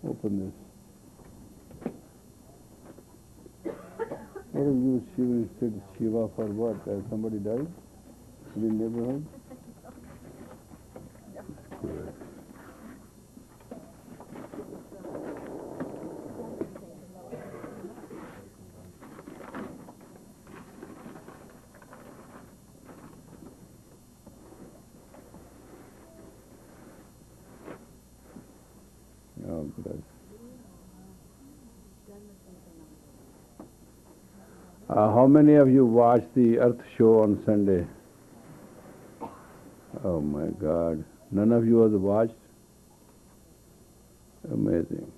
Open this. What have you Shiva said Shiva for what? Has somebody died in the neighborhood? Good. Oh, good. How many of you watched the Earth show on Sunday? Oh my God. None of you have watched? Amazing.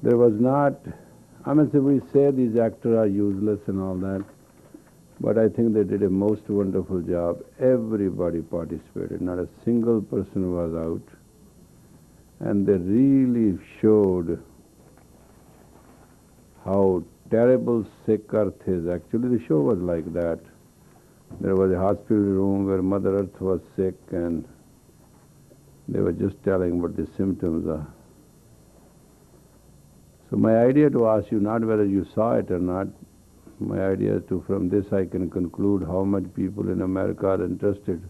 There was not, I mean, we say these actors are useless and all that, but I think they did a most wonderful job. Everybody participated. Not a single person was out. And they really showed how terrible sick Earth is. Actually, the show was like that. There was a hospital room where Mother Earth was sick, and they were just telling what the symptoms are. So my idea to ask you, not whether you saw it or not, my idea to, from this I can conclude how much people in America are interested.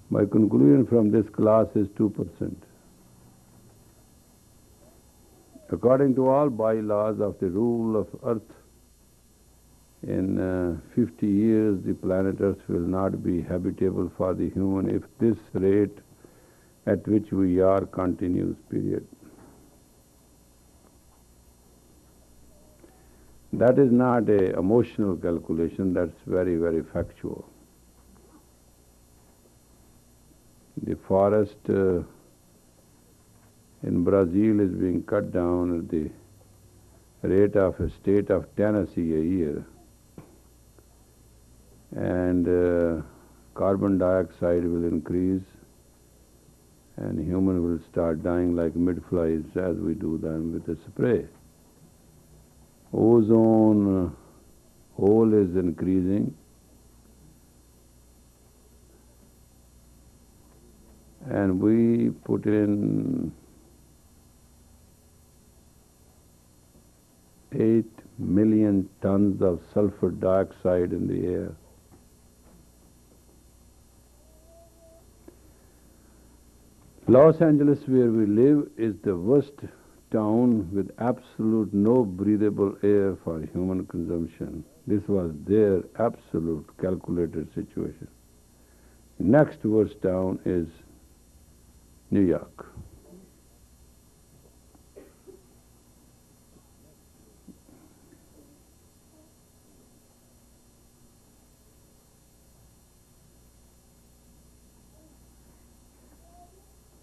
My conclusion from this class is 2%. According to all bylaws of the rule of Earth, in 50 years the planet Earth will not be habitable for the human if this rate at which we are continues, period. That is not an emotional calculation, that's very, very factual. The forest in Brazil is being cut down at the rate of a state of Tennessee a year. And carbon dioxide will increase and human will start dying like mid-flies as we do them with the spray. Ozone hole is increasing. And we put in 8 million tons of sulfur dioxide in the air. Los Angeles, where we live, is the worst town with absolute no breathable air for human consumption. This was their absolute calculated situation. Next worst town is New York.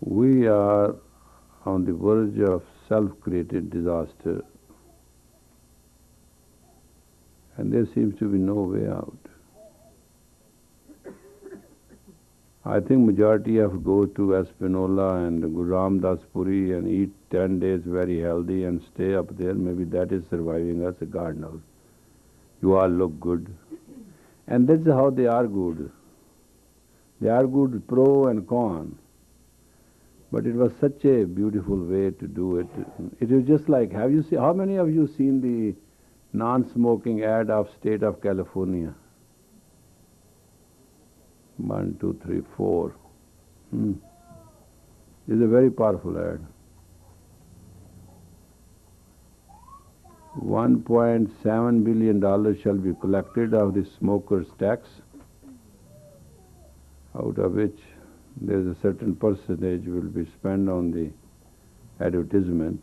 We are on the verge of self-created disaster, and there seems to be no way out. I think majority of go to Espanola and Guru Ramdas Puri and eat 10 days very healthy and stay up there. Maybe that is surviving us, God knows. You all look good. And that's how they are good. They are good pro and con. But it was such a beautiful way to do it. It was just like, have you seen, how many of you seen the non-smoking ad of State of California? 1, 2, 3, 4. It's a very powerful ad. $1.7 billion shall be collected of the smoker's tax, out of which there is a certain percentage will be spent on the advertisement.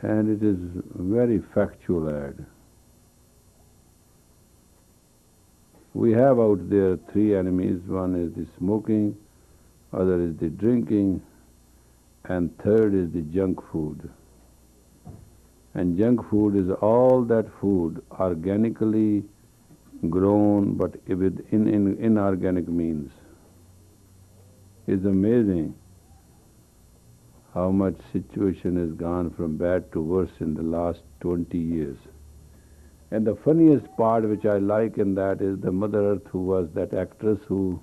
And it is a very factual ad. We have out there 3 enemies. One is the smoking, other is the drinking, and third is the junk food. And junk food is all that food organically grown but with inorganic means. It's amazing how much situation has gone from bad to worse in the last 20 years. And the funniest part which I like in that is the Mother Earth, who was that actress who,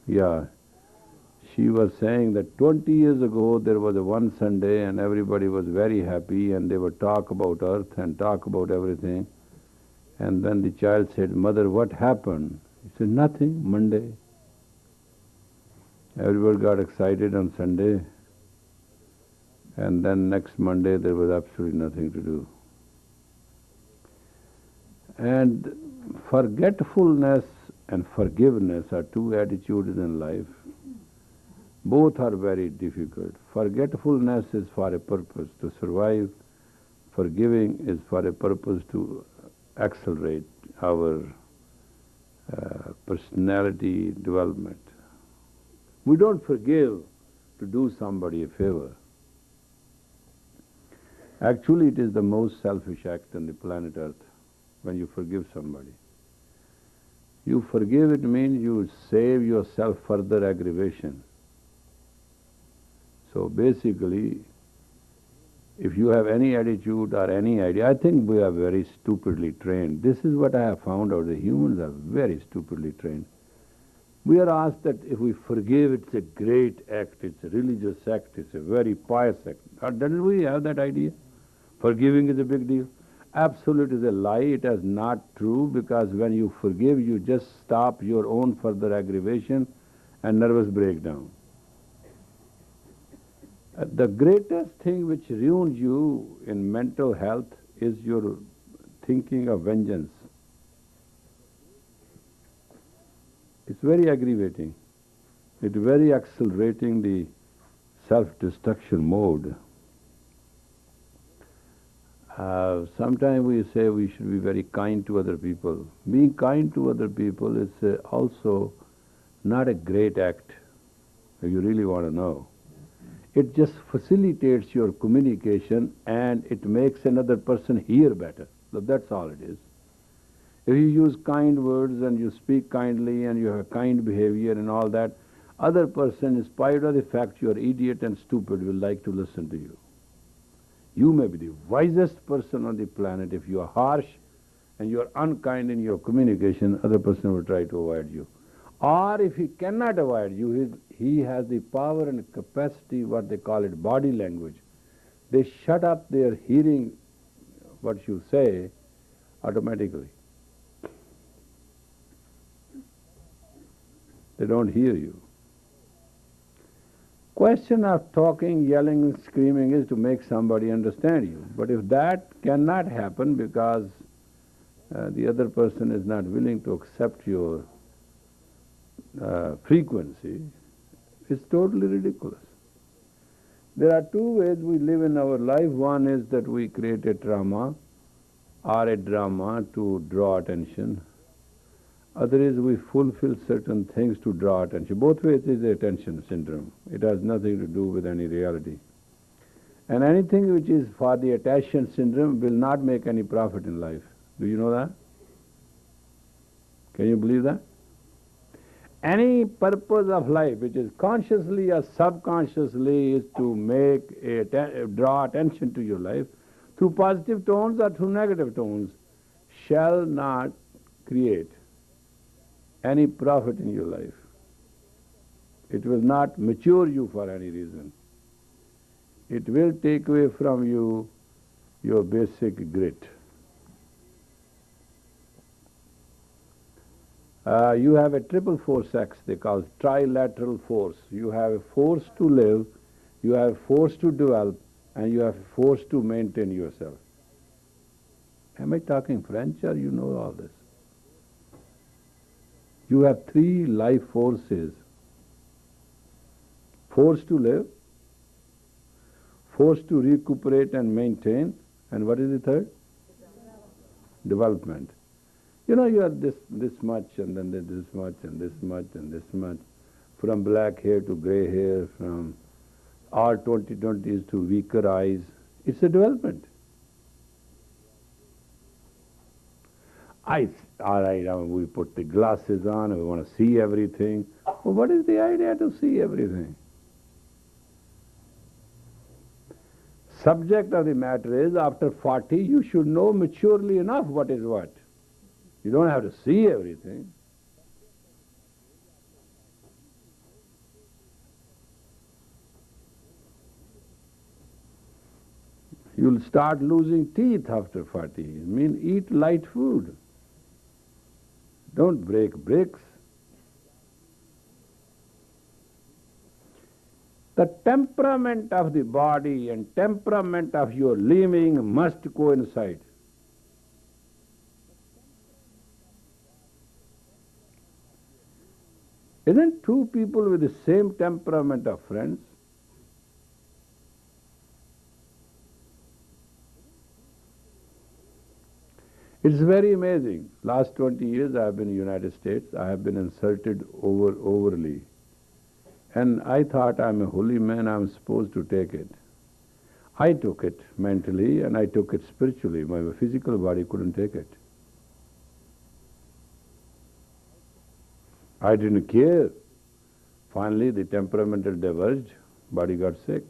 yeah, she was saying that 20 years ago there was a one Sunday and everybody was very happy and they would talk about Earth and talk about everything. And then the child said, Mother, what happened? He said, nothing, Monday. Everybody got excited on Sunday. And then next Monday there was absolutely nothing to do. And forgetfulness and forgiveness are two attitudes in life. Both are very difficult. Forgetfulness is for a purpose to survive. Forgiving is for a purpose to accelerate our personality development. We don't forgive to do somebody a favor. Actually, it is the most selfish act on the planet Earth when you forgive somebody. You forgive, it means you save yourself further aggravation. So basically, if you have any attitude or any idea, I think we are very stupidly trained. This is what I have found out. The humans are very stupidly trained. We are asked that if we forgive, it's a great act, it's a religious act, it's a very pious act. Doesn't we have that idea? Forgiving is a big deal. Absolute is a lie. It is not true, because when you forgive, you just stop your own further aggravation and nervous breakdown. The greatest thing which ruins you in mental health is your thinking of vengeance. It's very aggravating. It's very accelerating the self-destruction mode. Sometimes we say we should be very kind to other people. Being kind to other people is also not a great act, if you really want to know. It just facilitates your communication and it makes another person hear better. So that's all it is. If you use kind words and you speak kindly and you have kind behavior and all that, other person, in spite of the fact you are idiot and stupid, will like to listen to you. You may be the wisest person on the planet. If you are harsh and you are unkind in your communication, other person will try to avoid you. Or if he cannot avoid you, he has the power and capacity, what they call it, body language. They shut up their hearing what you say automatically. They don't hear you. Question of talking, yelling, and screaming is to make somebody understand you. But if that cannot happen because the other person is not willing to accept your frequency, it's totally ridiculous. There are two ways we live in our life. One is that we create a trauma or a drama to draw attention. Other is we fulfill certain things to draw attention. Both ways is attention syndrome. It has nothing to do with any reality. And anything which is for the attention syndrome will not make any profit in life. Do you know that? Can you believe that? Any purpose of life, which is consciously or subconsciously, is to make draw attention to your life through positive tones or through negative tones, shall not create any profit in your life. It will not mature you for any reason. It will take away from you your basic grit. You have a triple force X, they call it trilateral force. You have a force to live, you have a force to develop, and you have a force to maintain yourself. Am I talking French, or you know all this? You have three life forces. Force to live, force to recuperate and maintain, and what is the third? Development. You know, you are this much, and then this much, and this much, and this much. From black hair to grey hair, from R2020s to weaker eyes. It's a development. All right, we put the glasses on, and we want to see everything. Well, what is the idea to see everything? Subject of the matter is, after 40, you should know maturely enough what is what. You don't have to see everything. You'll start losing teeth after 40. I mean, eat light food. Don't break bricks. The temperament of the body and temperament of your living must coincide. Isn't two people with the same temperament of friends? It's very amazing. Last 20 years I have been in the United States. I have been insulted overly. And I thought I'm a holy man, I'm supposed to take it. I took it mentally and I took it spiritually. My physical body couldn't take it. I didn't care. Finally, the temperamental diverged, body got sick.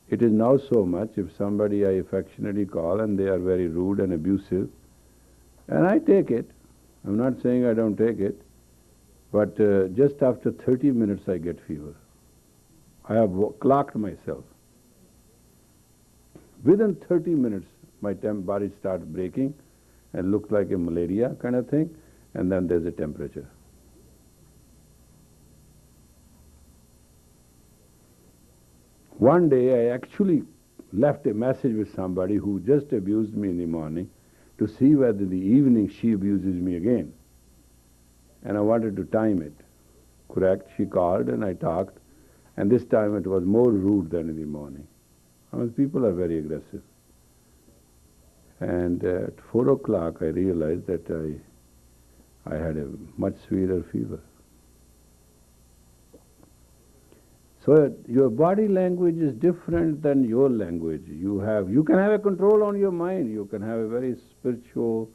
It is now so much, if somebody I affectionately call and they are very rude and abusive, and I take it. I'm not saying I don't take it. But just after 30 minutes I get fever. I have clocked myself. Within 30 minutes my body starts breaking and looks like a malaria kind of thing, and then there's a temperature. One day I actually left a message with somebody who just abused me in the morning to see whether in the evening she abuses me again. And I wanted to time it. Correct? She called and I talked, and this time it was more rude than in the morning. I mean, people are very aggressive. And at 4 o'clock I realized that I had a much severe fever. So your body language is different than your language. You can have a control on your mind. You can have a very spiritual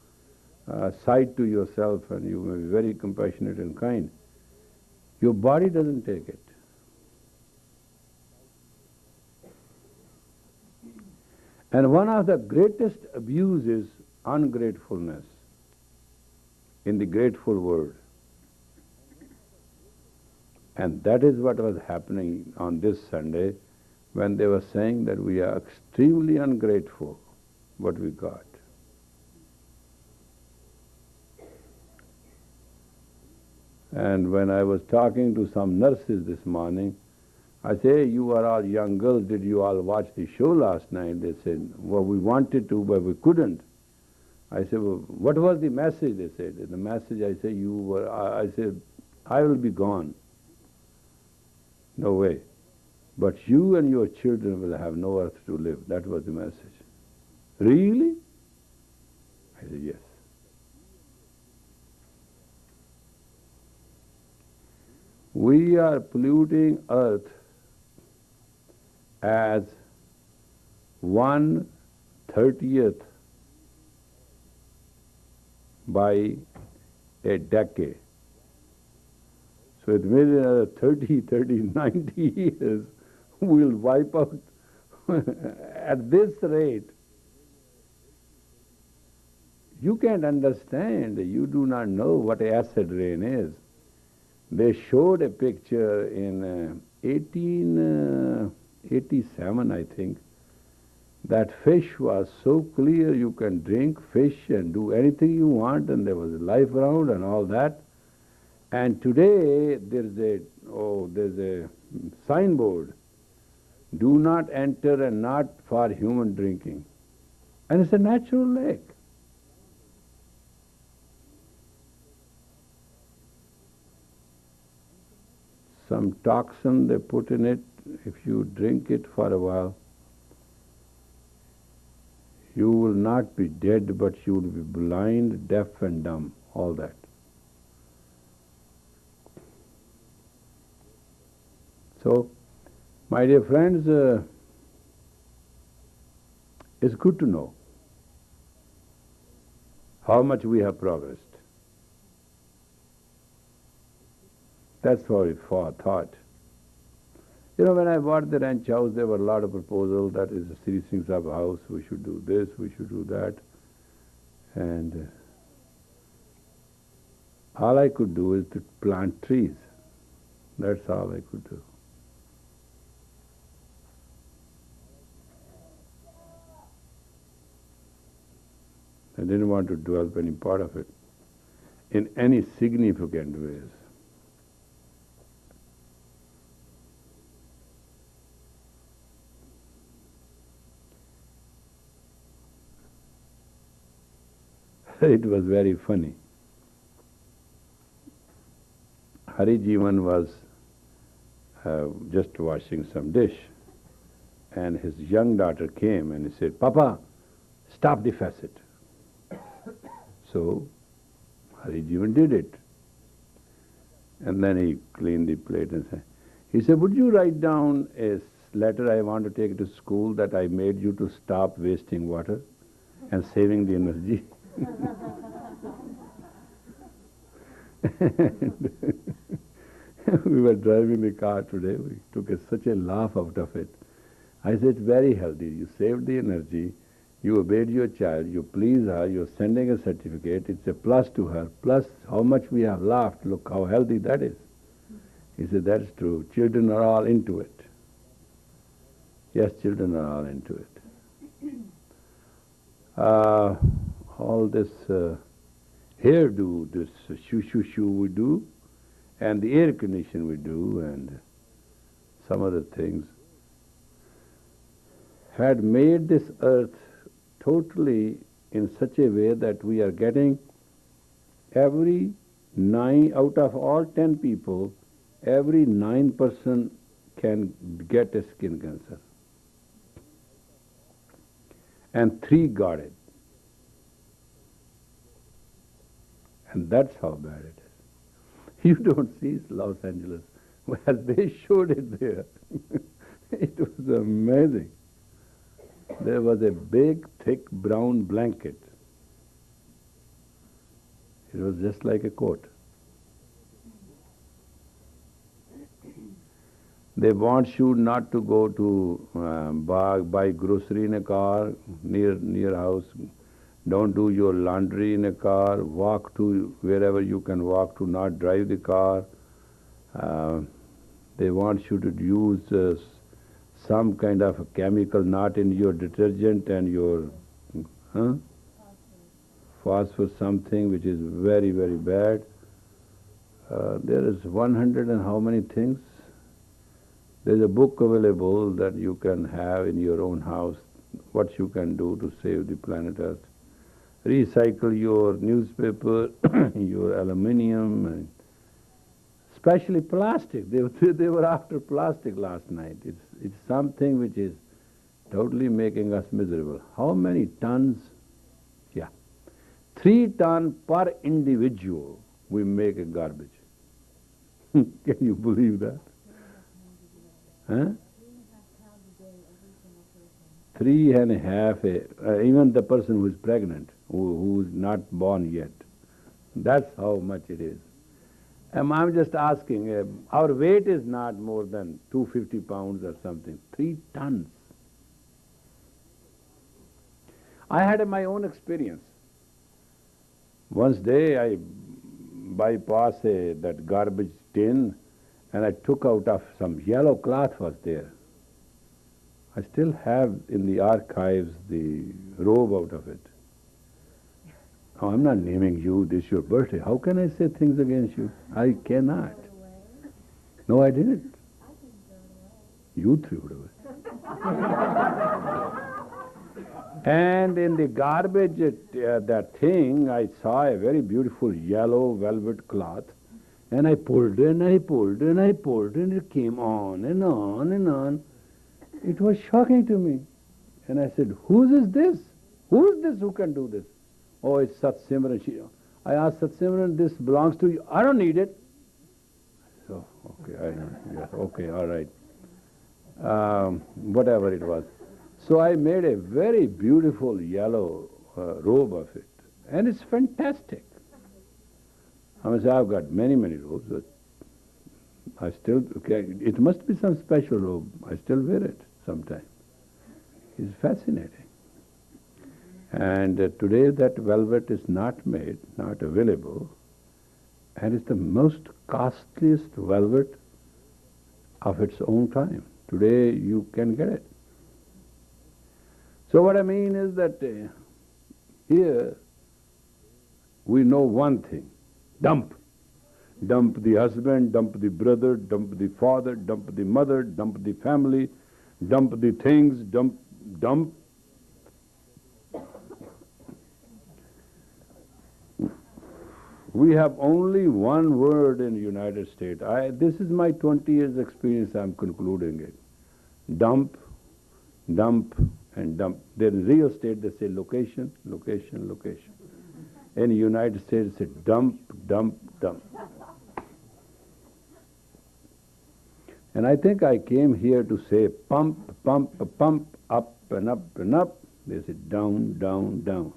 side to yourself, and you may be very compassionate and kind. Your body doesn't take it. And one of the greatest abuses is ungratefulness in the grateful world. And that is what was happening on this Sunday when they were saying that we are extremely ungrateful what we got. And when I was talking to some nurses this morning, I say, you are all young girls, did you all watch the show last night? They said, well, we wanted to, but we couldn't. I said, well, what was the message? They said, the message, I said, I will be gone. No way. But you and your children will have no earth to live. That was the message. Really? I said, yes. We are polluting earth as 1/30th by a decade. So it means another 90 years we'll wipe out at this rate. You can't understand. You do not know what acid rain is. They showed a picture in 1887, I think, that fish was so clear you can drink fish and do anything you want, and there was life around and all that. And today there's a signboard, do not enter and not for human drinking. And it's a natural lake. Some toxin they put in it. If you drink it for a while, you will not be dead, but you will be blind, deaf and dumb, all that. So, my dear friends, it's good to know how much we have progressed. That's what we thought. You know, when I bought the ranch house, there were a lot of proposals. That is a Sri Singh Sahib house. We should do this, we should do that. And all I could do is to plant trees. That's all I could do. I didn't want to develop any part of it in any significant ways. It was very funny. Hari Jivan was just washing some dish, and his young daughter came and he said, "Papa, stop the faucet." So Hari Jivan did it. And then he cleaned the plate and said, "Would you write down a letter I want to take to school that I made you to stop wasting water and saving the energy?" We were driving the car today. We took such a laugh out of it. I said, very healthy. You saved the energy. You obeyed your child. You pleased her. You're sending a certificate. It's a plus to her. Plus how much we have laughed. Look how healthy that is. He said, that's true. Children are all into it. Yes, children are all into it. All this hairdo, this shoo we do, and the air condition we do, and some other things, had made this earth totally in such a way that we are getting every 9 out of all 10 people, every 9% can get a skin cancer. And 3 got it. And that's how bad it is. You don't see Los Angeles. Well, they showed it there. It was amazing. There was a big, thick brown blanket. It was just like a coat. They want you not to go to buy grocery in a car near house. Don't do your laundry in a car. Walk to wherever you can walk to, not drive the car. They want you to use some kind of a chemical not in your detergent and your phosphorus something which is very, very bad. There is 100 and how many things? There's a book available that you can have in your own house, what you can do to save the planet Earth. Recycle your newspaper, your aluminium, and especially plastic. They were after plastic last night. It's something which is totally making us miserable. How many tons? Yeah. 3 tons per individual we make a garbage. Can you believe that? Huh? 3.5, even the person who is pregnant, who is not born yet. That's how much it is. I'm just asking, our weight is not more than 250 pounds or something. 3 tons. I had my own experience. Once day I bypassed that garbage tin and I took out of some yellow cloth was there. I still have in the archives the robe out of it. Oh, I'm not naming you, this is your birthday. How can I say things against you? I cannot. No, I didn't. You threw it away. And in the garbage, that thing, I saw a very beautiful yellow velvet cloth. And I pulled and I pulled and I pulled and it came on and on and on. It was shocking to me. And I said, whose is this? Who is this who can do this? Oh, it's Sat Simran. I asked Sat Simran, this belongs to you. I don't need it. So, okay, I know. Yes, okay, all right. Whatever it was. So I made a very beautiful yellow robe of it. And it's fantastic. I mean, I've got many, many robes, but I still, okay, it must be some special robe. I still wear it sometimes. It's fascinating. And today that velvet is not made, not available, and it's the most costliest velvet of its own time. Today you can get it. So what I mean is that here we know one thing: dump. Dump the husband, dump the brother, dump the father, dump the mother, dump the family, dump the things, dump. We have only one word in the United States. This is my 20 years experience, I'm concluding it. Dump, dump, and dump. In real estate, they say location, location, location. In the United States, they say dump, dump, dump. And I think I came here to say pump, pump, pump, up and up and up. They say down, down, down.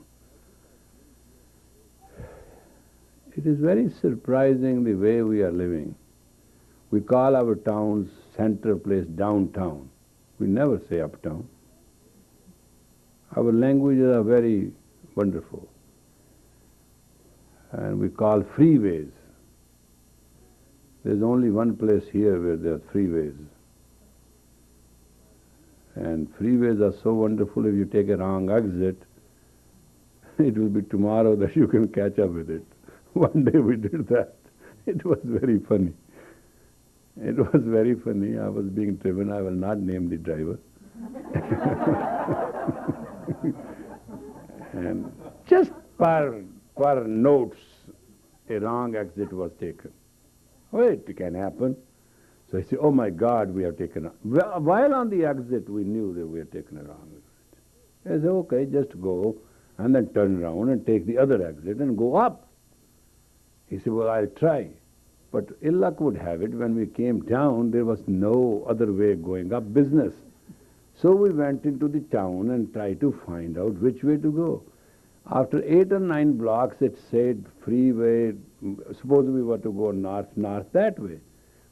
It is very surprising the way we are living. We call our towns center place downtown. We never say uptown. Our languages are very wonderful. And we call freeways. There's only one place here where there are freeways. And freeways are so wonderful, if you take a wrong exit, it will be tomorrow that you can catch up with it. One day we did that. It was very funny. It was very funny. I was being driven. I will not name the driver. And just per notes, a wrong exit was taken. Well, it can happen. So I said, oh my God, we have taken a... While on the exit, we knew that we had taken a wrong exit. I said, okay, just go and then turn around and take the other exit and go up. He said, well, I'll try. But ill luck would have it, when we came down, there was no other way going up business. So we went into the town and tried to find out which way to go. After 8 or 9 blocks, it said freeway. Suppose we were to go north that way.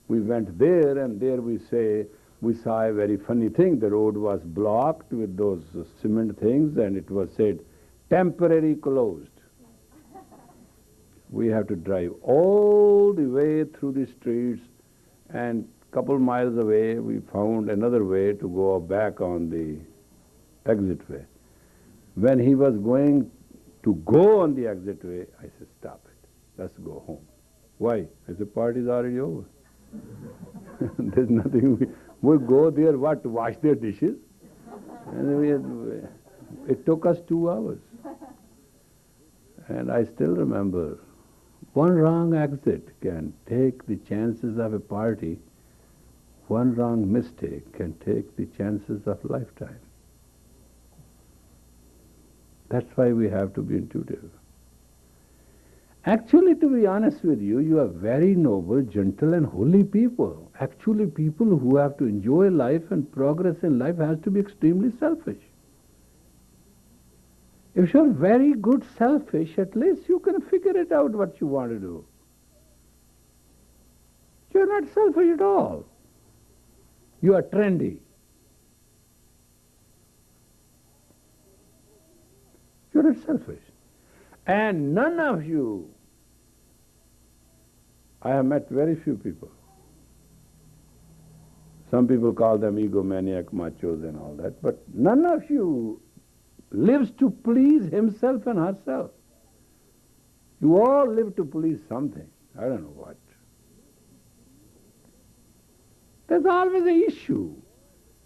We went there, and there we saw a very funny thing. The road was blocked with those cement things, and it was said, temporary closed. We have to drive all the way through the streets, and a couple miles away we found another way to go back on the exit way. When he was going to go on the exit way, I said, stop it. Let's go home. Why? I said, party's already over. There's nothing. We'll go there, what, to wash their dishes? And it took us 2 hours. And I still remember, one wrong exit can take the chances of a party. One wrong mistake can take the chances of lifetime. That's why we have to be intuitive. Actually, to be honest with you, you are very noble, gentle and holy people. Actually, people who have to enjoy life and progress in life has to be extremely selfish. If you're very good selfish, at least you can figure it out what you want to do. You're not selfish at all. You are trendy. You're not selfish. And none of you, I have met very few people. Some people call them egomaniac machos and all that, but none of you lives to please himself and herself. You all live to please something. I don't know what. There's always an issue.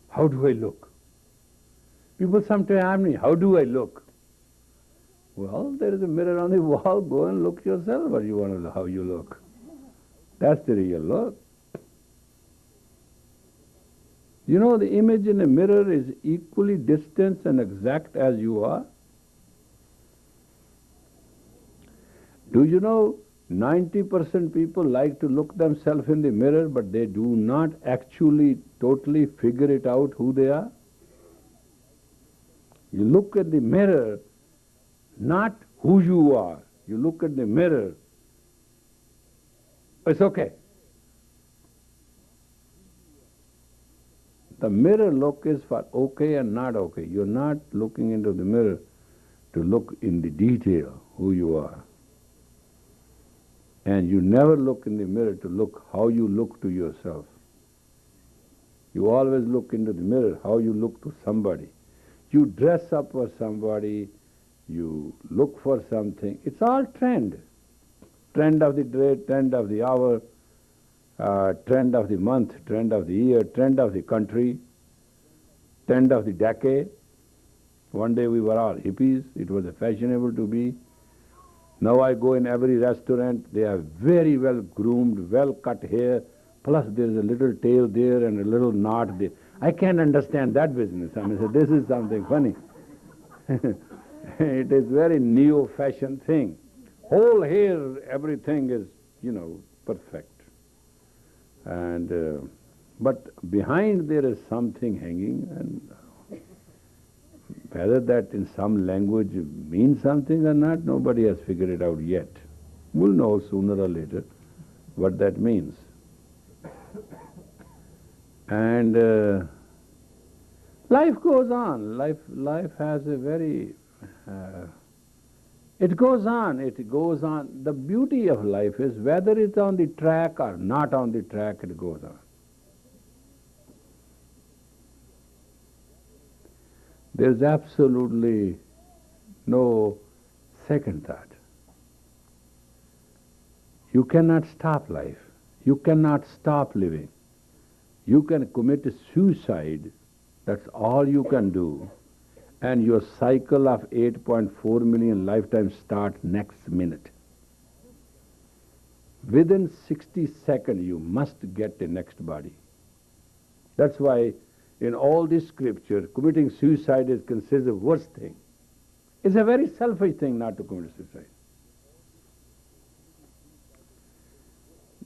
How do I look? People sometimes ask me, how do I look? Well, there is a mirror on the wall. Go and look yourself what you want to know, how you look. That's the real look. You know, the image in a mirror is equally distant and exact as you are. Do you know 90% people like to look themselves in the mirror, but they do not actually totally figure it out who they are? You look at the mirror, not who you are. You look at the mirror. It's okay. The mirror look is for okay and not okay. You're not looking into the mirror to look in the detail who you are. And you never look in the mirror to look how you look to yourself. You always look into the mirror how you look to somebody. You dress up for somebody, you look for something. It's all trend. Trend of the day, trend of the hour, trend of the month, trend of the year, trend of the country, trend of the decade. One day we were all hippies. It was fashionable to be. Now I go in every restaurant. They have very well groomed, well cut hair. Plus there is a little tail there and a little knot there. I can't understand that business. I mean, so this is something funny. It is very neo-fashion thing. Whole hair, everything is, perfect. And but behind there is something hanging, and whether that in some language means something or not, nobody has figured it out yet. We'll know sooner or later what that means. And life goes on. Life has a very... it goes on, it goes on. The beauty of life is whether it's on the track or not on the track, it goes on. There's absolutely no second thought. You cannot stop life. You cannot stop living. You can commit suicide, that's all you can do, and your cycle of 8.4 million lifetimes start next minute. Within 60 seconds you must get a next body. That's why in all this scripture, committing suicide is considered the worst thing. It's a very selfish thing not to commit suicide.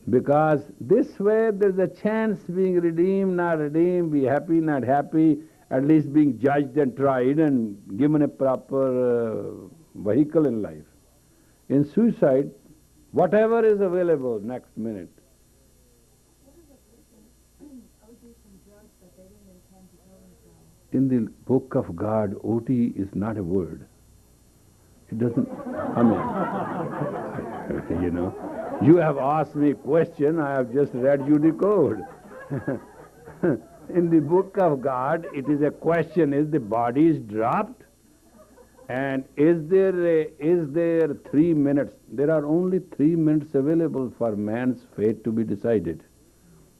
Because this way there's a chance being redeemed, not redeemed, be happy, not happy, at least being judged and tried and given a proper vehicle in life. In suicide, whatever is available next minute. In the book of God, OT is not a word. It doesn't, I mean, you have asked me a question, I have just read you the code. In the book of God, it is a question, is the body is dropped? And is there 3 minutes? There are only 3 minutes available for man's fate to be decided.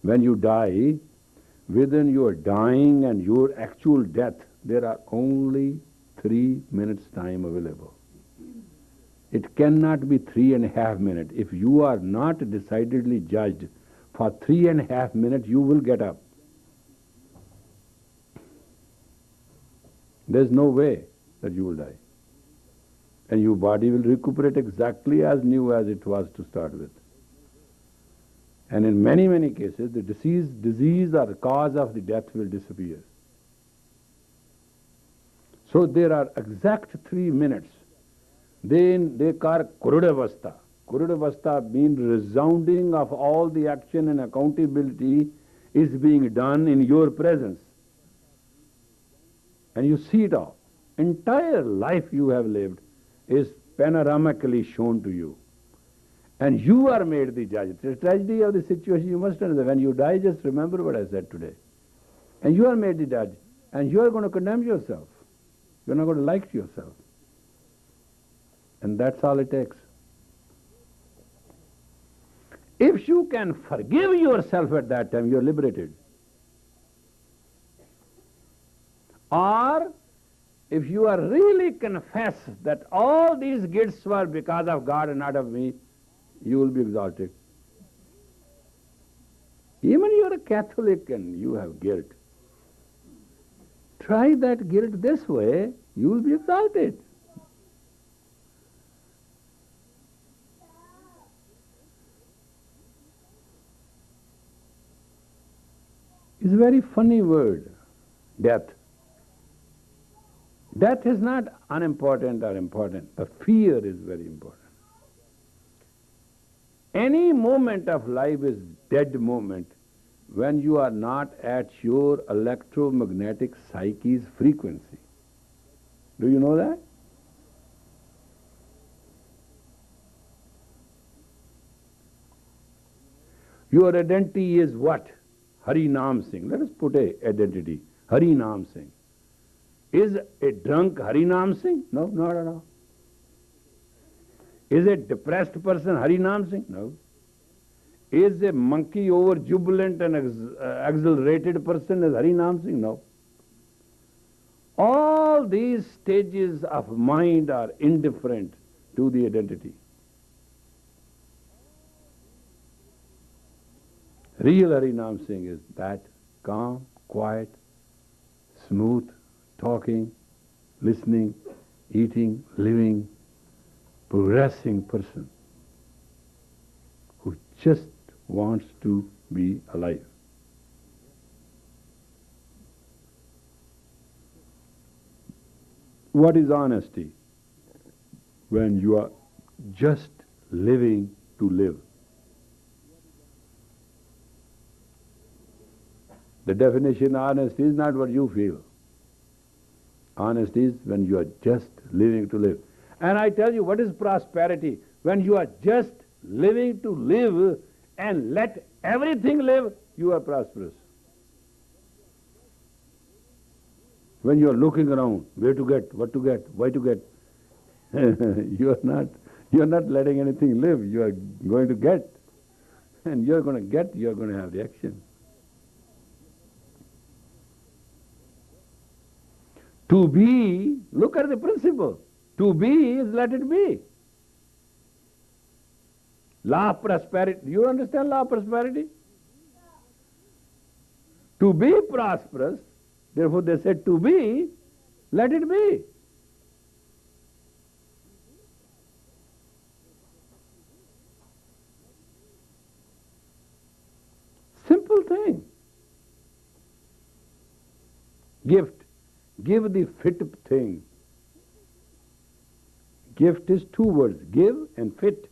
When you die, within your dying and your actual death, there are only 3 minutes time available. It cannot be 3.5 minutes. If you are not decidedly judged for 3.5 minutes, you will get up. There's no way that you will die. And your body will recuperate exactly as new as it was to start with. And in many, many cases, the disease or the cause of the death will disappear. So there are exact 3 minutes. Then they call Kurudavastha. Kurudavastha means resounding of all the action and accountability is being done in your presence. And you see it all. Entire life you have lived is panoramically shown to you. And you are made the judge. The tragedy of the situation you must understand. When you die, just remember what I said today. And you are made the judge. And you are going to condemn yourself. You are not going to like yourself. And that's all it takes. If you can forgive yourself at that time, you are liberated. Or, if you are really confess that all these gifts were because of God and not of me, you will be exalted. Even you are a Catholic and you have guilt. Try that guilt this way, you will be exalted. It's a very funny word, death. Death is not unimportant or important. The fear is very important. Any moment of life is dead moment when you are not at your electromagnetic psyche's frequency. Do you know that? Your identity is what? Hari Nam Singh. Let us put a identity. Hari Nam Singh. Is a drunk Hari Nam Singh? No, not at all. Is a depressed person Hari Nam Singh? No. Is a monkey over jubilant and exhilarated person as Hari Nam Singh? No. All these stages of mind are indifferent to the identity. Real Hari Nam Singh is that calm, quiet, smooth, talking, listening, eating, living, progressing person who just wants to be alive. What is honesty? When you are just living to live. The definition of honesty is not what you feel. Honesty is when you are just living to live. And I tell you, what is prosperity? When you are just living to live and let everything live, you are prosperous. When you are looking around, where to get, what to get, why to get, you are not letting anything live. You are going to get. And you are going to get, you are going to have the action. To be, look at the principle. To be is let it be. Law of prosperity. Do you understand law of prosperity? To be prosperous, therefore they said to be, let it be. Simple thing. Gift. Give the fit thing. Gift is two words, give and fit.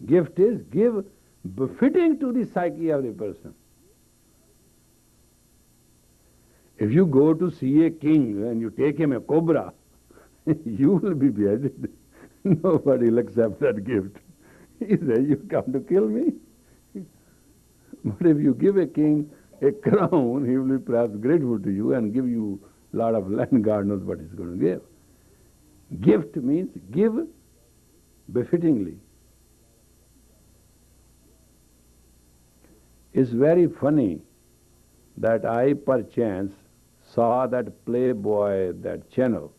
Gift is give befitting to the psyche of the person. If you go to see a king and you take him a cobra, you will be beheaded. Nobody will accept that gift. He says, you come to kill me? But if you give a king a crown, he will be perhaps grateful to you and give you a lot of land. God knows what he's going to give. Gift means give befittingly. It's very funny that I perchance saw that Playboy, that channel,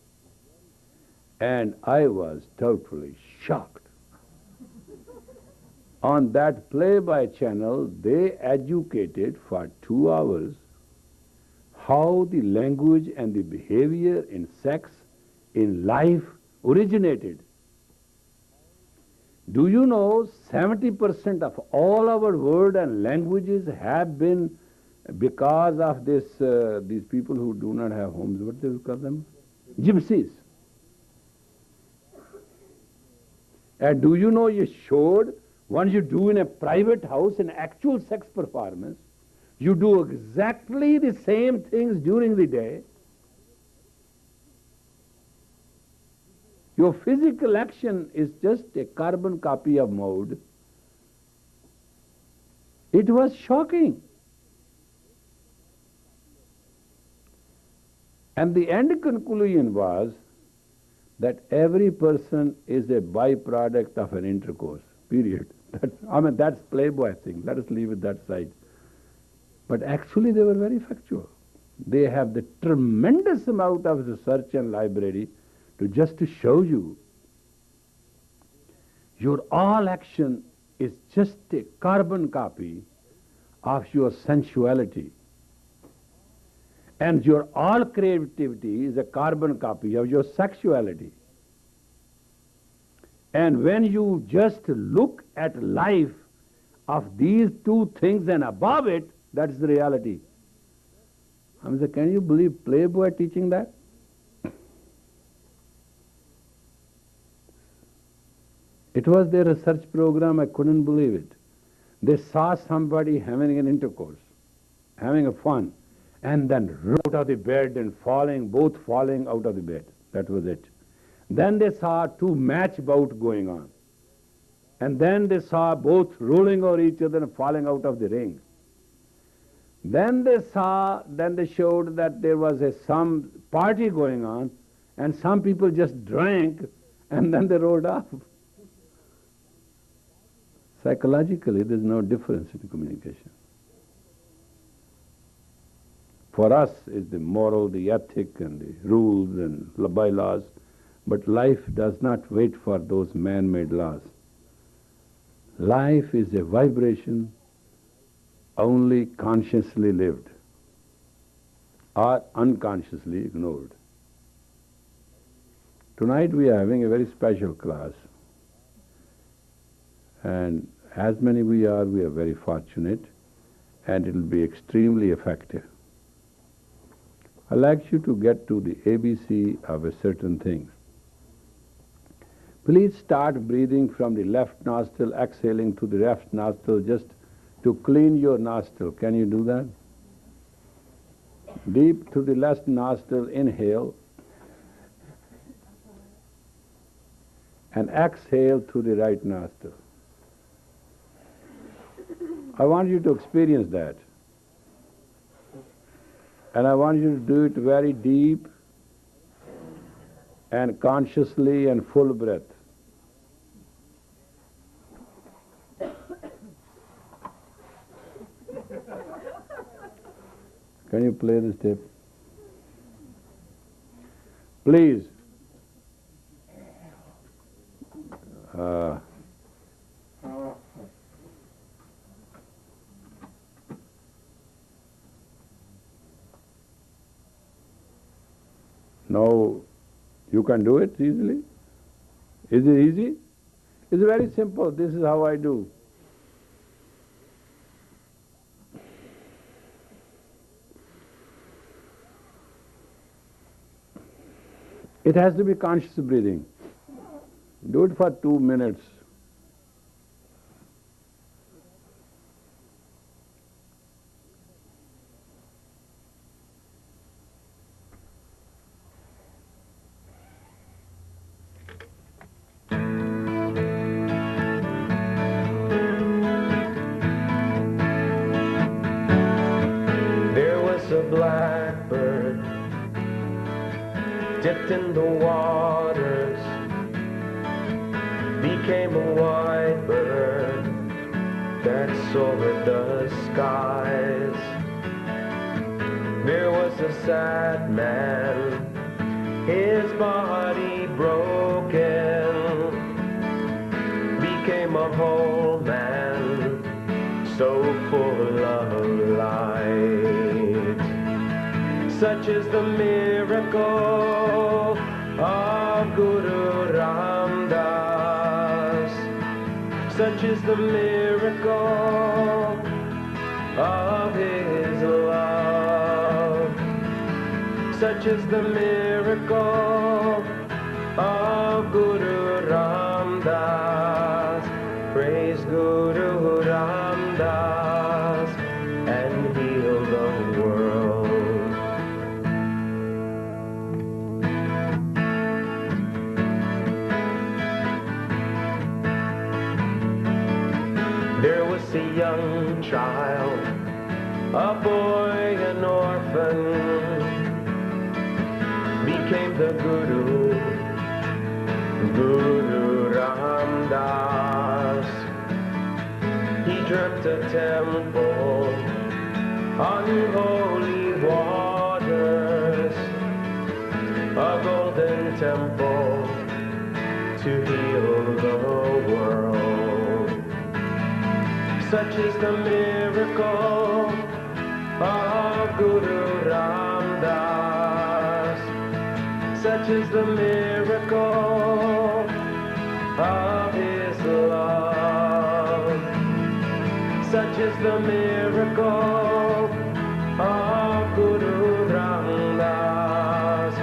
and I was totally shocked. On that Playboy channel, they educated for 2 hours how the language and the behavior in sex, in life originated. Do you know 70% of all our word and languages have been because of this, these people who do not have homes, what do you call them? Gypsies. And do you know you showed, once you do in a private house an actual sex performance, you do exactly the same things during the day. Your physical action is just a carbon copy of mode. It was shocking. And the end conclusion was that every person is a byproduct of an intercourse, period. That's Playboy thing. Let us leave it that side. But actually they were very factual. They have the tremendous amount of research and library just to show you your all action is just a carbon copy of your sensuality. And your all creativity is a carbon copy of your sexuality. And when you just look at life of these two things and above it, that's the reality. I mean, can you believe Playboy teaching that? It was their research program, I couldn't believe it. They saw somebody having an intercourse, having a fun, and then out of the bed and both falling out of the bed. That was it. Then they saw two match bout going on. And then they saw both rolling over each other and falling out of the ring. Then they showed that there was some party going on, and some people just drank, and then they rolled off. Psychologically, there's no difference in communication. For us, is the moral, the ethic, and the rules and bylaws, but life does not wait for those man-made laws. Life is a vibration only consciously lived or unconsciously ignored. Tonight we are having a very special class, and as many we are very fortunate, and it will be extremely effective. I'd like you to get to the ABC of a certain thing. Please start breathing from the left nostril, exhaling to the left nostril, just to clean your nostril. Can you do that? Deep to the left nostril, inhale, and exhale through the right nostril. I want you to experience that. And I want you to do it very deep and consciously and full breath. Can you play this tape? Please. Now, you can do it easily. Is it easy? It's very simple. This is how I do. It has to be conscious breathing. Do it for 2 minutes. There was a blackbird dipped in the waters, became a white bird that soared the skies. There was a sad man, his body broken, became a whole man, so full of light. Such is the miracle of Guru Ram Das. Such is the miracle of his love. Such is the miracle of Guru Ram Das. Praise Guru Ram Das and heal the world. There was a young child, a boy, an orphan, became the Guru, Guru Ram Das. He dreamt a temple on holy waters, a golden temple to heal the world. Such is the miracle of Guru Ram Das. Such is the miracle of his love. Such is the miracle of Guru Ram Das.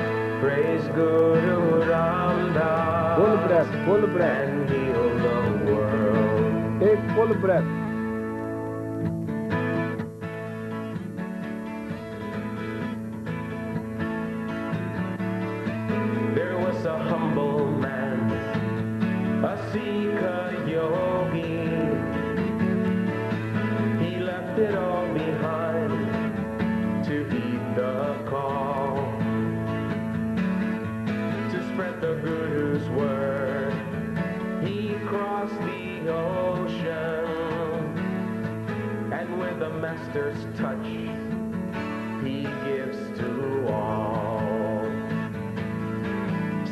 Praise Guru Ram Das. Full breath, and heal the world. take full breath. Sika yogi, he left it all behind to heed the call, to spread the Guru's word. He crossed the ocean, and with the master's touch, he gives to all.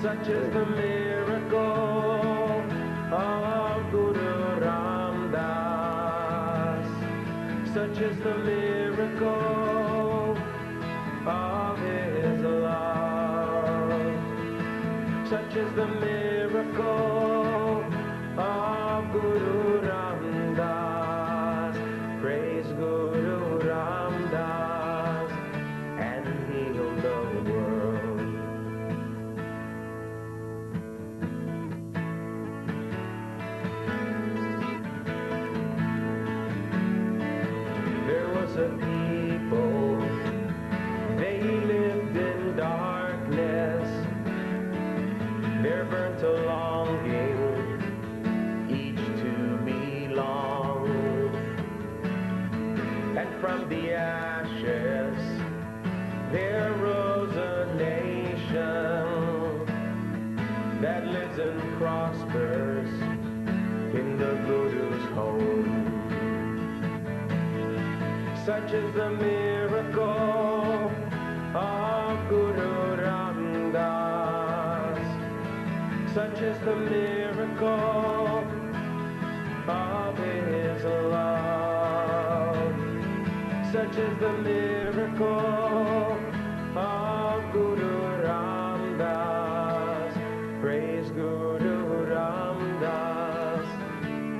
Such is the miracle of Guru Ram Das. Such is the miracle of his love. Such is the miracle of Guru Ram Das. Praise Guru Ram Das and heal the world. There was a people, they lived in darkness. There burnt a longing, each to belong. And from the ashes, there rose a nation that lives and prospers in the Guru's home. Such is the miracle of Guru Ram Das. Such is the miracle of his love. Such is the miracle of Guru Ram Das. Praise Guru Ram Das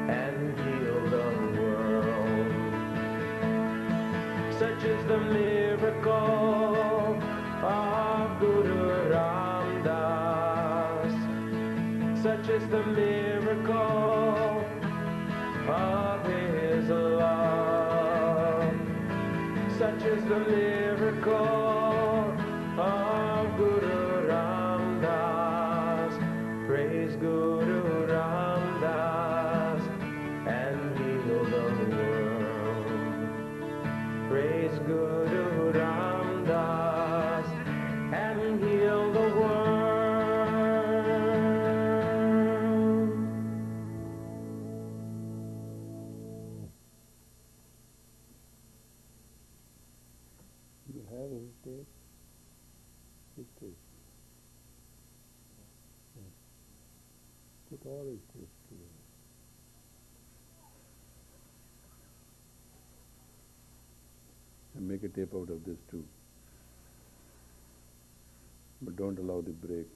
and heal the world. Such is the miracle of Guru Ram Das. Such is the miracle of his love. Such is the miracle of Guru Ram Das. Praise Guru Ram Das and heal the world. Praise Guru Ram Das and heal the world. You have his tape? His tape. Put all his tapes together. And make a tape out of this too. But don't allow the break.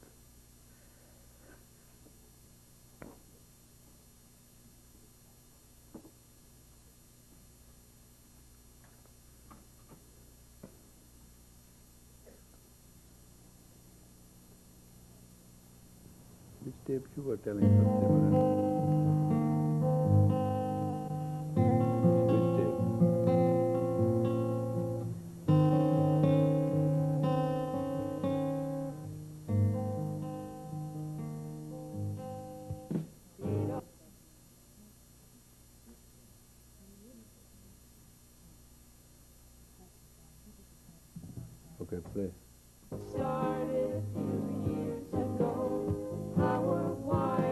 Which tape you were telling us they were in? Which tape? Okay, play. Started a few years ago. How or why I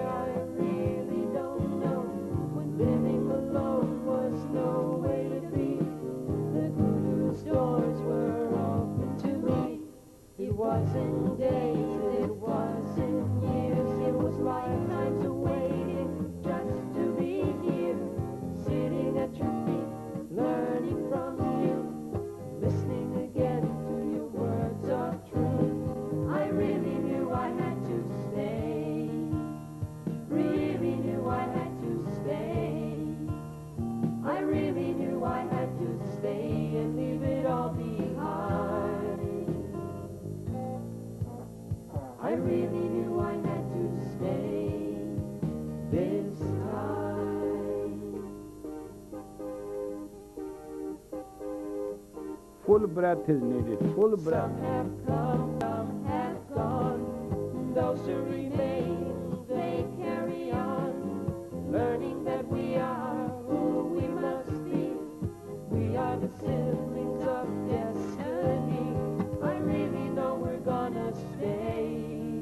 really don't know. When living alone was no way to be, the Guru's doors were open to me. It wasn't days, it wasn't years, it was lifetimes of waiting just to be here, sitting at your feet, learning from you, listening again to your words of truth. I really knew I had to stay. Really knew I had to stay. I really knew I had to stay and leave it all behind. I really knew I had to stay this time. Full breath is needed. Full breath. Some have come, some have gone. Those who remain, they carry on. siblings of destiny. I really know we're gonna stay.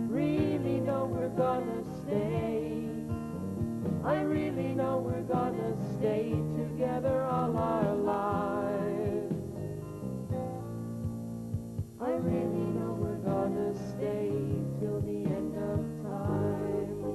Really know we're gonna stay. I really know we're gonna stay together all our lives. I really know we're gonna stay till the end of time.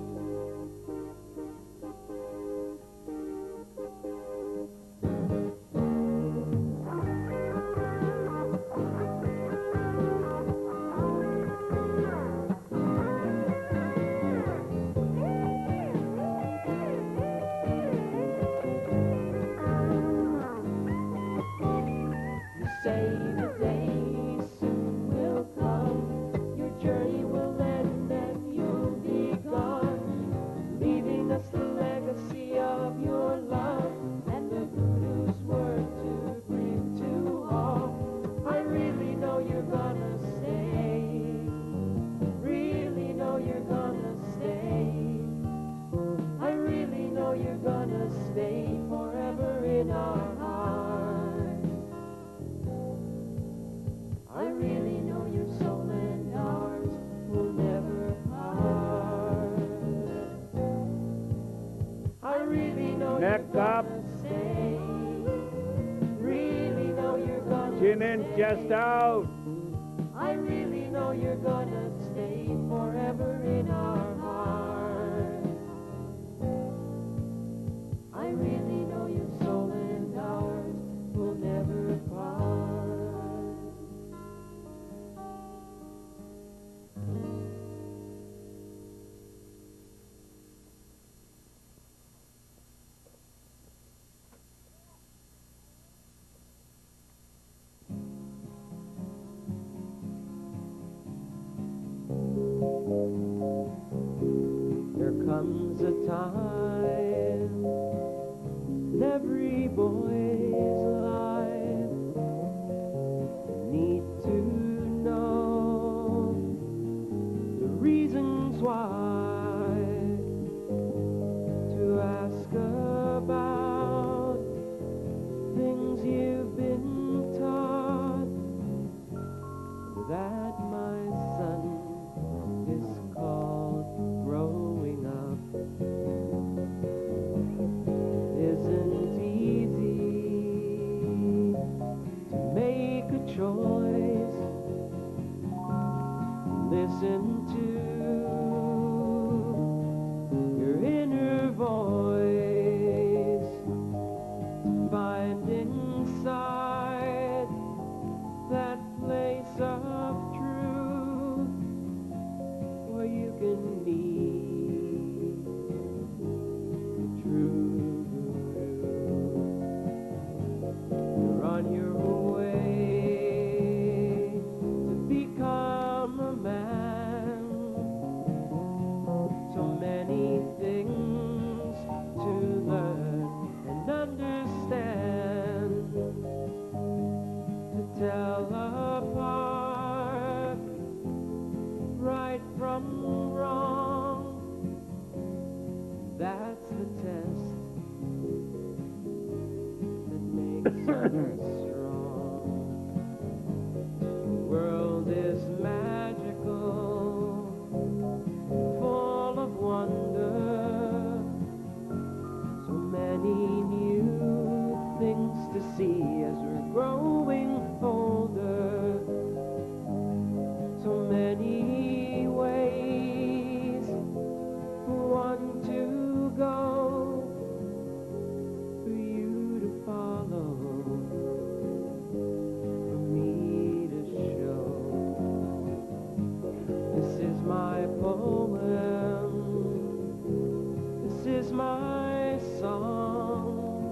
You say the day soon will come, your journey will end and you'll be gone, leaving us the legacy of your love and the voodoo's word to bring to all. I really know you're gonna stay. Really know you're gonna stay. I really know you're gonna stay forever in our hearts. I really know your soul and ours will never part. I really know Neck you're up. gonna stay. Really know you're gonna Chin in, stay. chest out. I really know you're gonna stay forever in our hearts. I really know your soul and ours will never part. There comes a time in every boy's life you need to know the reasons why, to ask about things you've been taught, that my son is called growing up. Isn't easy to make a choice. Listen to your inner voice, find inside that place of truth where you can meet the true guru. You're on your way to become a man. So many things to learn and understand, to tell apart right from wrong. That's the test that makes us strong. The world is magical, full of wonder. So many new things to see as we're growing older. So many ways one to go for you to follow, for me to show. This is my poem, this is my song.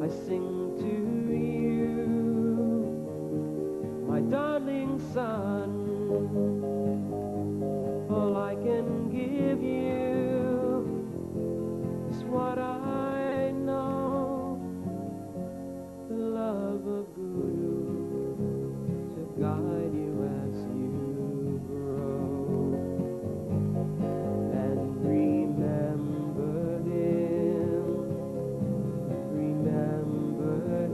I sing to you, my darling son. All I can give you is what I know, the love of Guru to guide you as you grow. And remember him, remember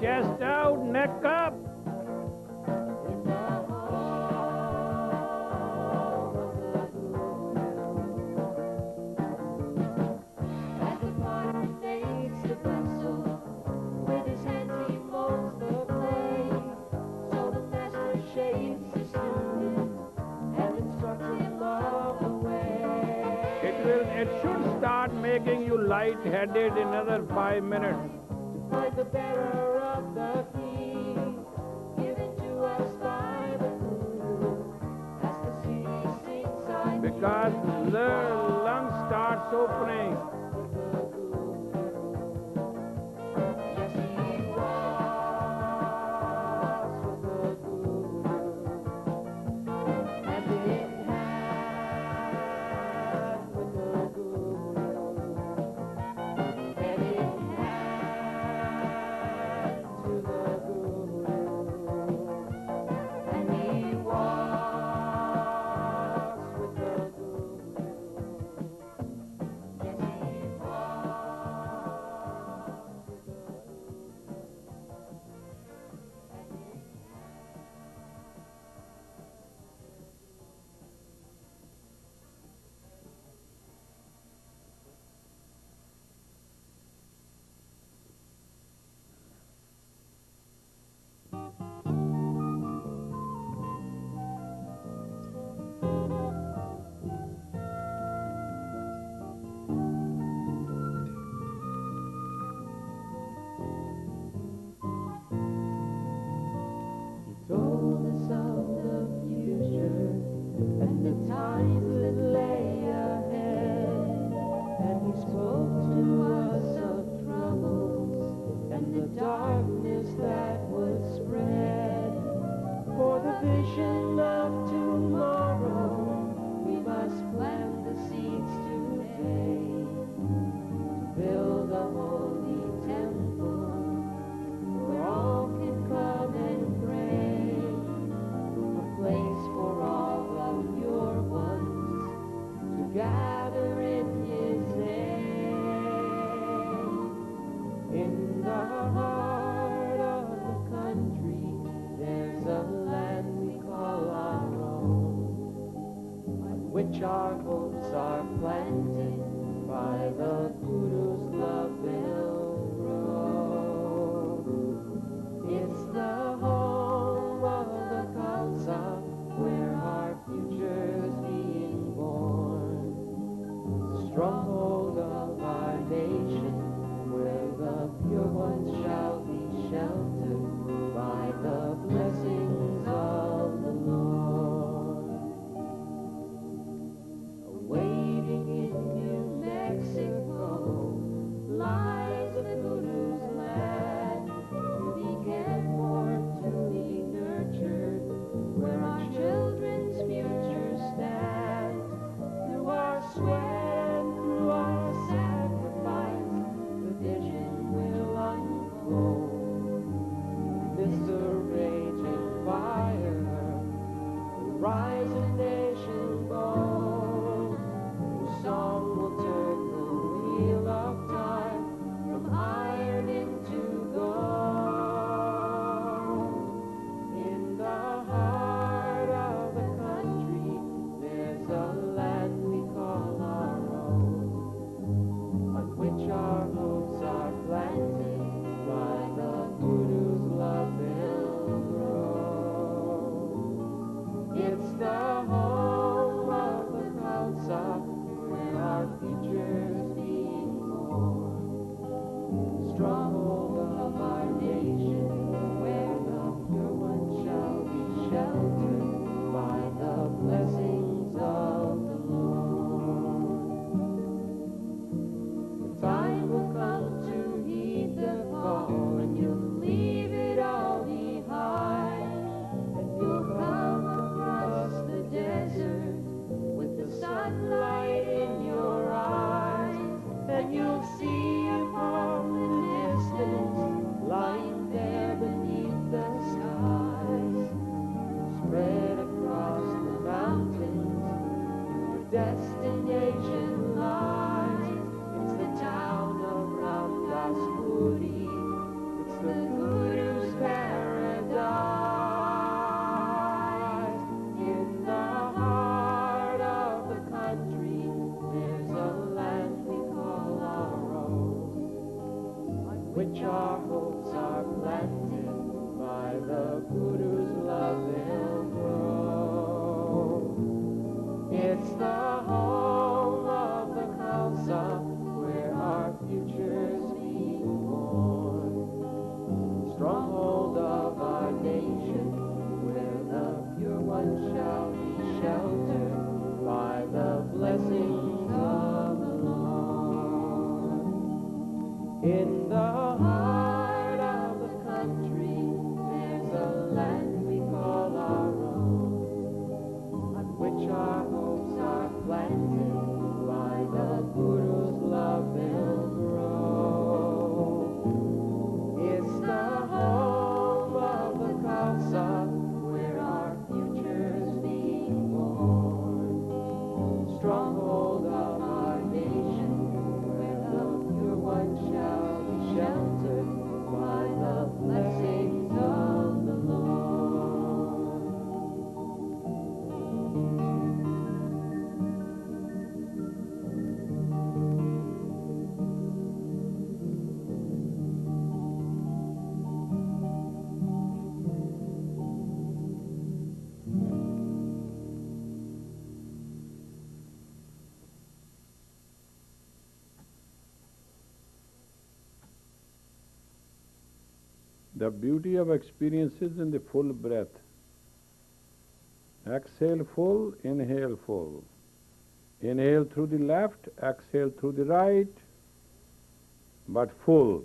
Chest out, neck up. In the hall of the guru. As the potter makes the vessel, with his hands he molds the clay. So the master shapes the student and instructs him of the way. It should start making you light-headed in another 5 minutes. Find the bearer of the key, given to us by the guru, as the city sinks I Because the lungs starts opening. with the guru. Yes, he walks with the guru, hand in hand with the guru, hand in hand to the guru, and he walks with the guru. Yes, he walks with the He told us of the future and the times that lay ahead, and he spoke to us of troubles and the darkness that would spread. For the vision of tomorrow, we must plant the seeds today to build a holy temple where all can come and pray, a place for all of your ones to gather in his name. In the heart of the country, there's a land we call our own, on which our hopes are planted by the Guru's love will grow. It's the home of the Khalsa, where our future's being born. Stronghold of our nation, where the pure ones shall be sheltered by the blessings of the Lord. Awaiting The beauty of experience is in the full breath. Exhale full, inhale full. Inhale through the left, exhale through the right, but full.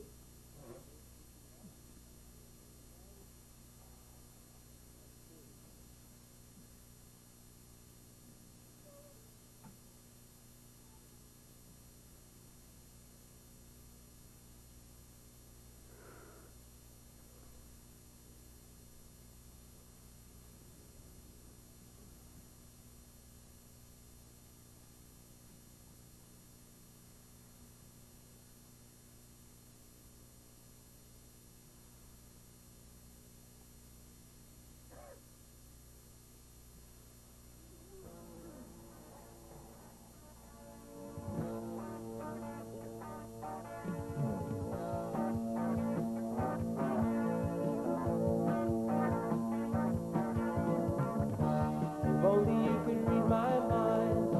If only you could read my mind,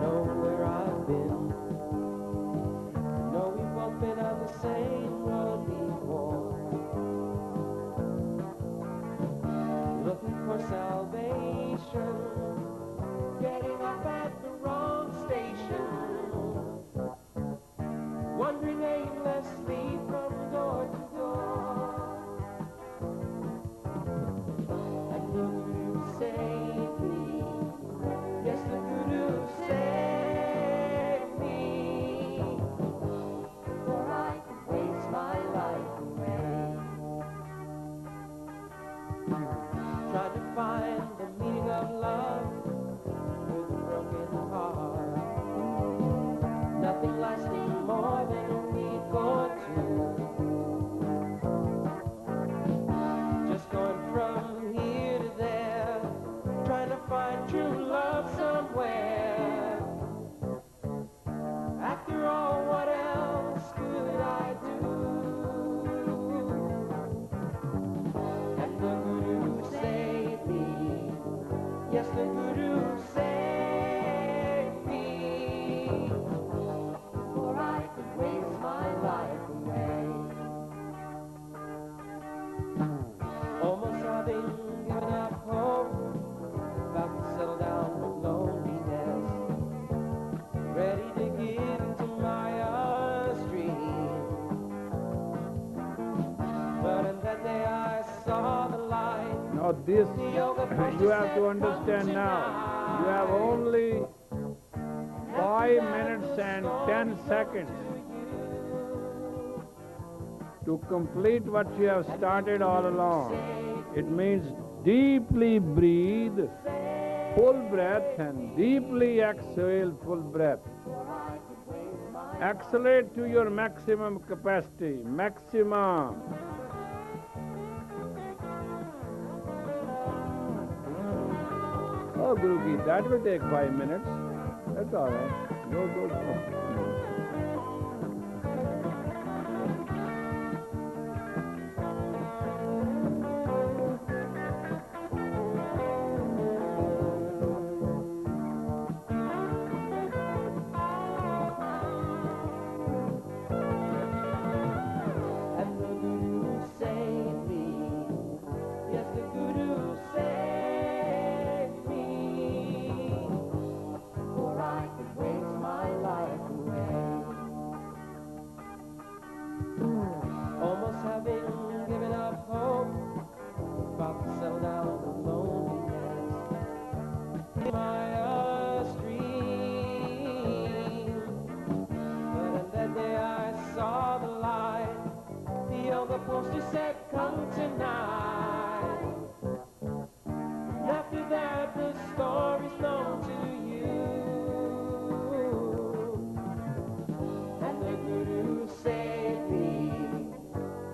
know where I've been. Know we've both been on the same road before, looking for salvation, getting off at the wrong station, wandering aimlessly from door to door. And the Guru saved me, yes, the Guru saved me, For I could waste my life away. trying to find the meaning of love with a broken heart. Nothing lasting more than a week or two. Just going from here to there, trying to find true love somewhere. After all, what else could I do? And the Guru saved me, yes, the Guru saved me. For I could waste my life away. Almost having given up hope, about to settle down with loneliness, ready to give into Maya's dream. But in that day I saw the light. Now this, you have to understand now, you have only 5 minutes and 10 seconds to complete what you have started all along. It means deeply breathe, full breath, and deeply exhale, full breath. Accelerate to your maximum capacity, maximum. Oh, Guruji, that will take 5 minutes. That's all right. Go, go, go. And the Guru saved me, yes, the Guru saved me. For I could waste my life away. Almost having given up hope, about to settle down with loneliness. Maya's dream. But in that day I saw the light. The yoga poster said, come tonight. And after that, the story's known to you. And the Guru saved me,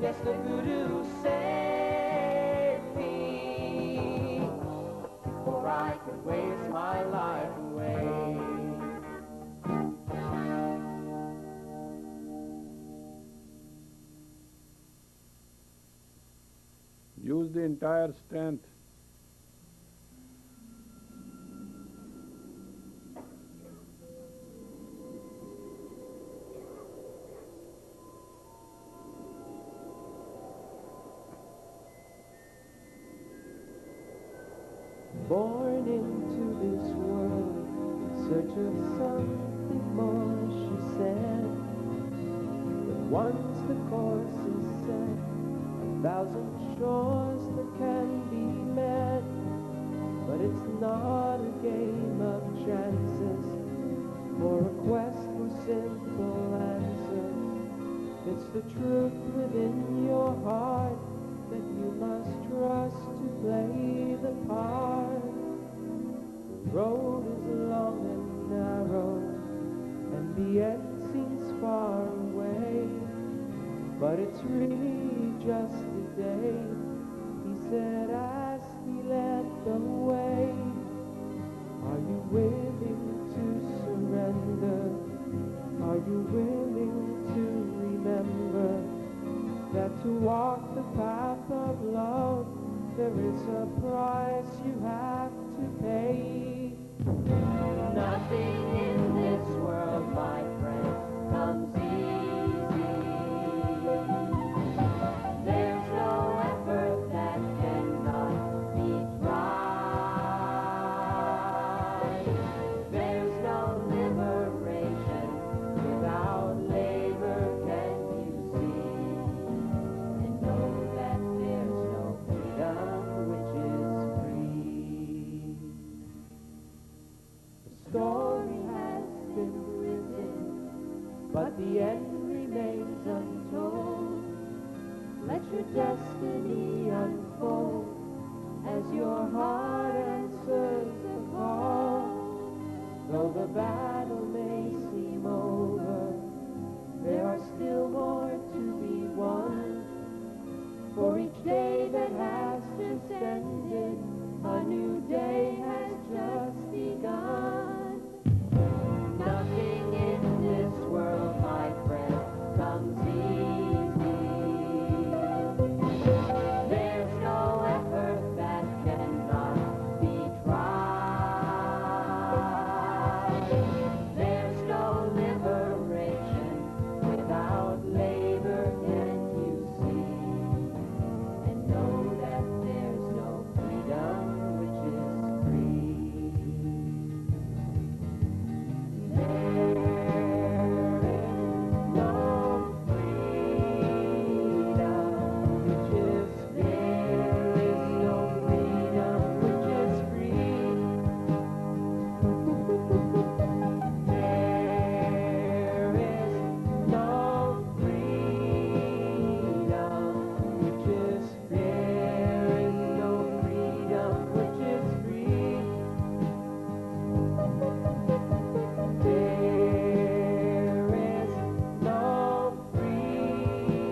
yes, the Guru saved me. For I could waste my life away. Use the entire strength. born into this world in search of something more, she said. But once the course is set, 1,000 shores that can be met. But it's not a game of chances or a quest for simple answers. It's the truth within your heart that you must trust to play the part. The road is long and narrow, and the end seems far away. But it's really just a day, he said as he led the way. Are you willing to surrender? Are you willing to remember that to walk the path of love, there is a price you have to pay? Nothing in this world, my friend, comes easy. There's no effort that cannot be tried. There's no liberation without labor, can you see? And know that there's no freedom which is free. The story has been written, but the end remains untold. Let your destiny unfold as your heart answers the call. Though the battle may seem over, there are still more to be won. For each day that has just ended, a new day has just begun. Nothing in this world, my friend, comes easy. There's no effort that cannot be tried. There's no liberation without labor, can you see? And know that there's no freedom which is free. There is no freedom which is there is no freedom which is free. There is no freedom which is there is no freedom which is free. There is no freedom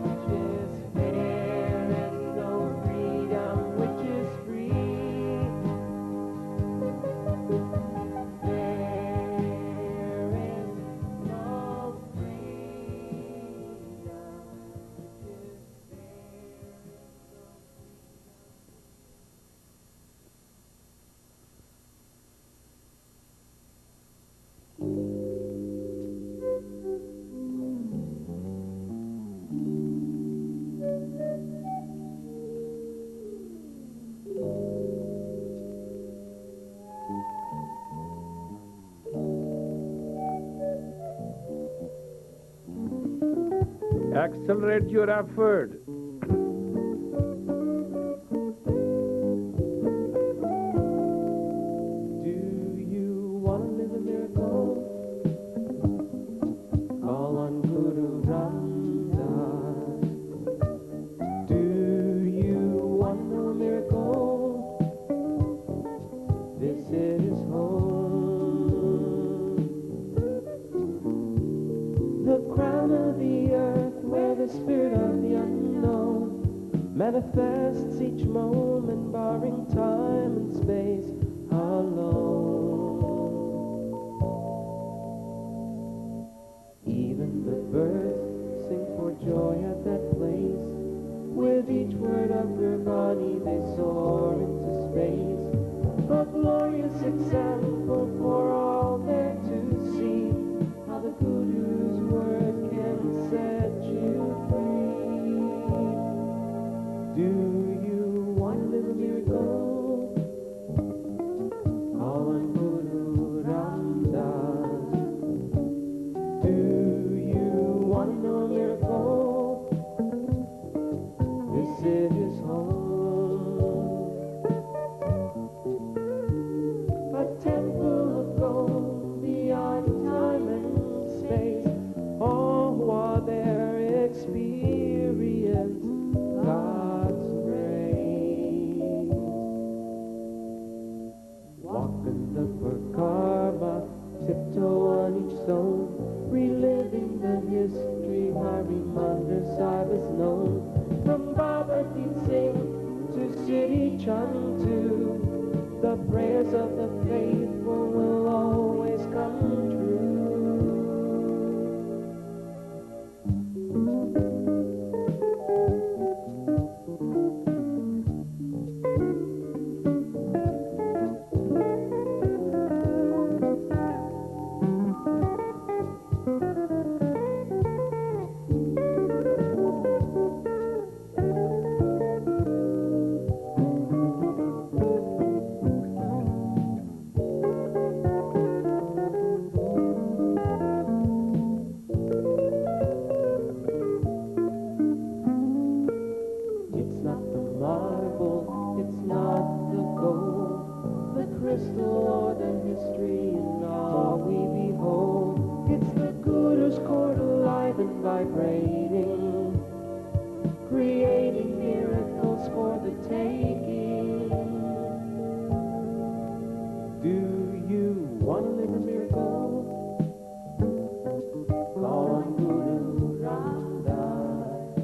which is there is no freedom which is free. There is no Accelerate your effort. Do you want to live a miracle? Call on Guru Ramdas. Do you want to know a miracle? This is home. The crown of the earth, where the spirit of the unknown manifests each moment, barring time and space alone. Even the birds sing for joy at that place. With each word of Gurbani they soar into space. A glorious example for all there to see, how the Guru's word can set you free. Do you want to live a miracle? Albert he'd sing to city chum too. The prayers of the faithful will always come true. It's not the marble, it's not the gold, the crystal or the history in all we behold. It's the good who's chord alive and vibrating, creating miracles for the taking. Do you want to live a miracle? Call on Guru Ramdas.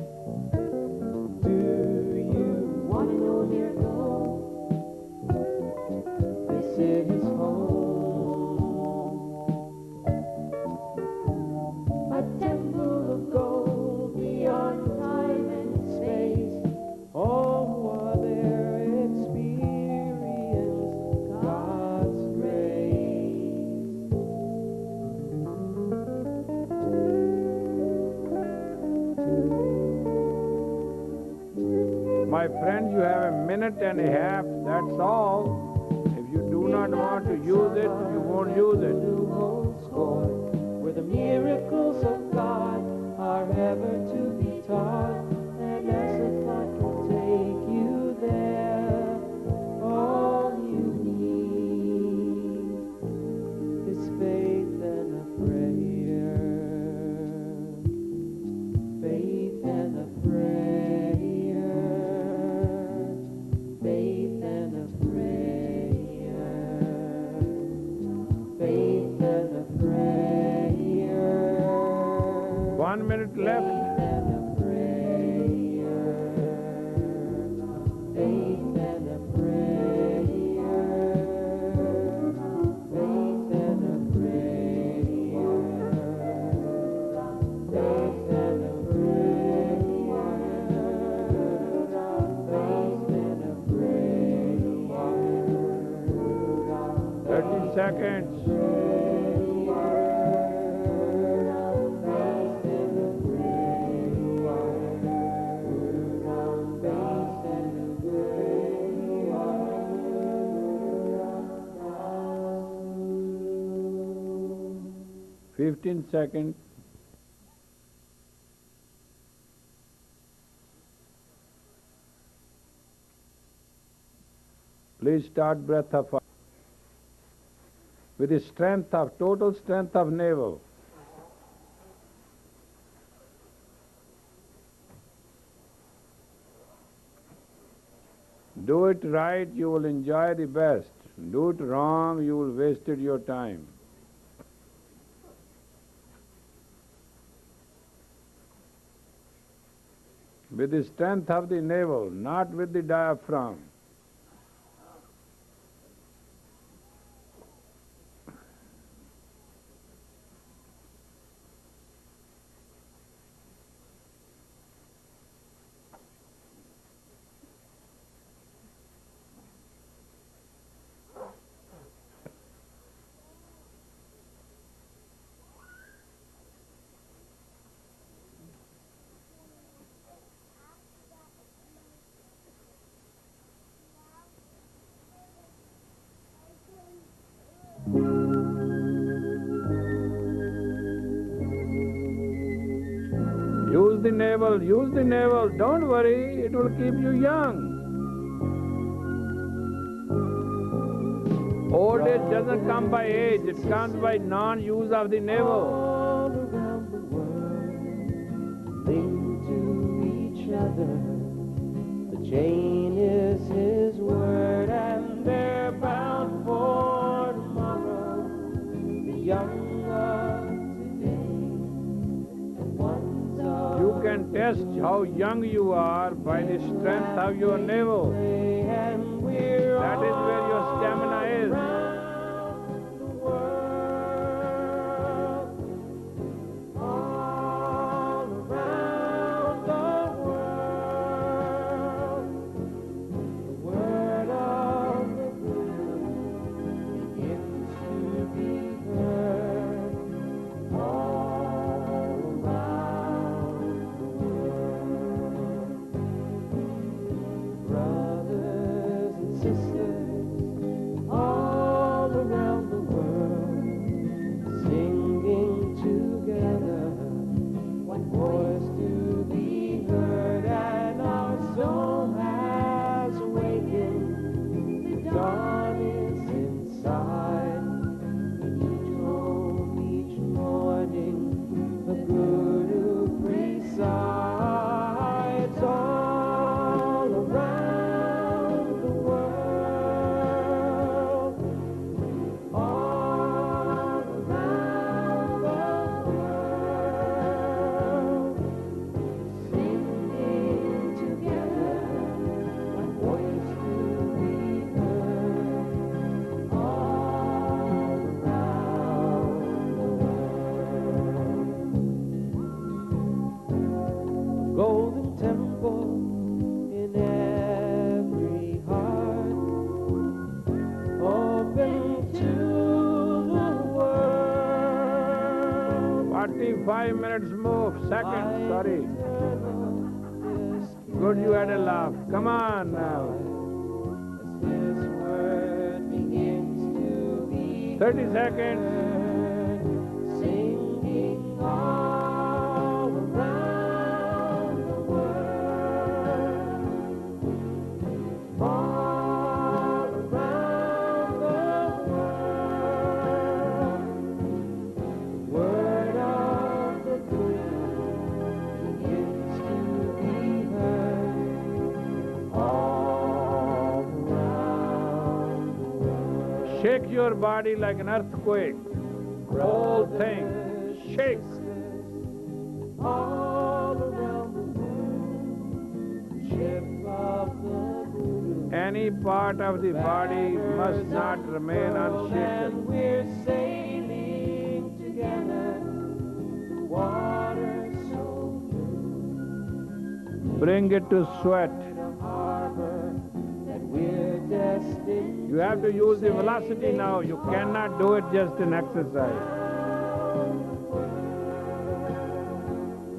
Do you want to know a miracle? Visit his home. A temple of gold beyond time and space. Oh, while there experience God's grace. My friend, you have a minute and a half, that's all. If you do not want to use it, you won't use it. Who holds court, where the miracles of God are ever to be taught, and as the thought can take you there, all you need is faith and a prayer. Faith and a prayer. Faith and a prayer. Faith and a prayer. 1 minute left. Faith and a prayer. Faith and a prayer. Faith and a prayer. Faith and a prayer. Faith and a prayer. 30 seconds. Faith 15 seconds. Please start breath of with the strength of, total strength of navel. Do it right, you will enjoy the best. Do it wrong, you will wasted your time. With the strength of the navel, not with the diaphragm. Use the navel, don't worry, it will keep you young. Old age doesn't come by age, it comes by non-use of the navel. all around the world linked to each other. The chain is his word, and they're bound for tomorrow. The young of today and ones of You can tell chest, how young you are by the strength of your navel. And we're That is where your stamina is. around the world, all around the world. The word of the good begins to be heard all around the world. Brothers and sisters all around the world, singing together, one voice to be heard, and our soul has awakened. The dawn is inside. Each home, each morning, the Guru presides all around the world, all around the world, singing together, one voice to be heard, all around the world. Golden temple in every heart, open to the world. 45 minutes more, seconds, sorry. Eternal Good, you had a laugh. Come on now. as His word begins to be 30 seconds. heard, singing all around the world, all around the world. Word of the Guru begins to be heard all around the world. Shake your body like an earthquake. Whole thing. Shake. All around the world, ship of the Guru. Any part of the body must not remain And unshaken. we're sailing together, the water so blue. Bring it to sweat. In a harbor that we're destined You have to use the sail velocity now. You cannot do it just in exercise. around the world.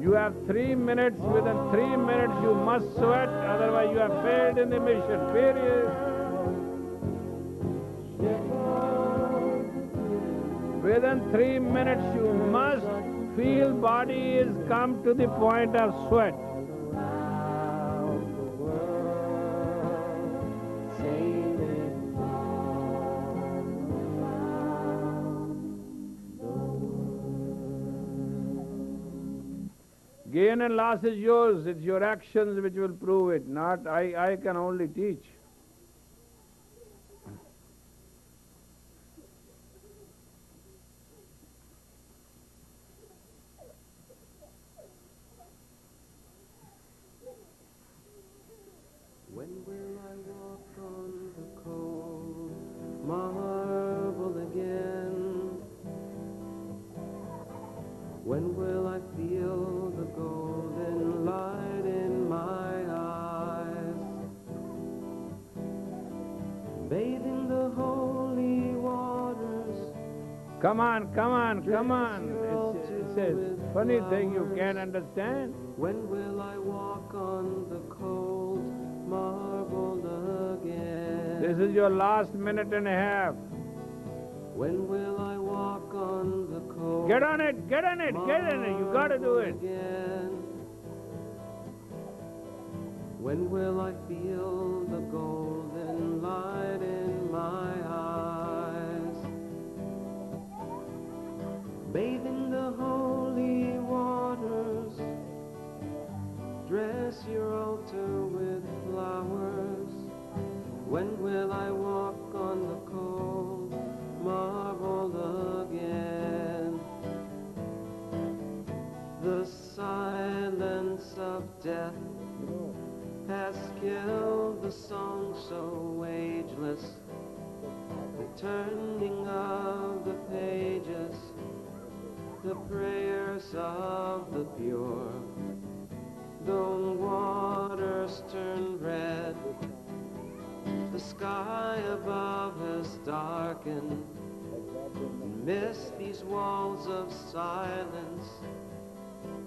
You have 3 minutes. Within 3 minutes, you must sweat. Otherwise, you have failed in the mission. Period. Ship of the Guru. Within 3 minutes, you must feel body is come to the point of sweat. Around the world, sailing all around the world. Gain and loss is yours. It's your actions which will prove it. Not I can only teach. When will I walk on the cold marble again? When will I feel the golden light in my eyes? Bathe in the holy waters. Come on, come on, come on. It's a funny thing you can't understand. When will I walk on the cold marble again? This is your last minute and a half. When will I walk on the cold Get on it, get on it, get on it. You gotta do it. again? When will I feel the golden light in my eyes? Bathe in the holy waters. Dress your altar with flowers. When will I walk on the cold marble again? The silence of killed the song so ageless, the turning of the pages, the prayers of the pure. Though waters turn red, the sky above has darkened, amidst these walls of silence,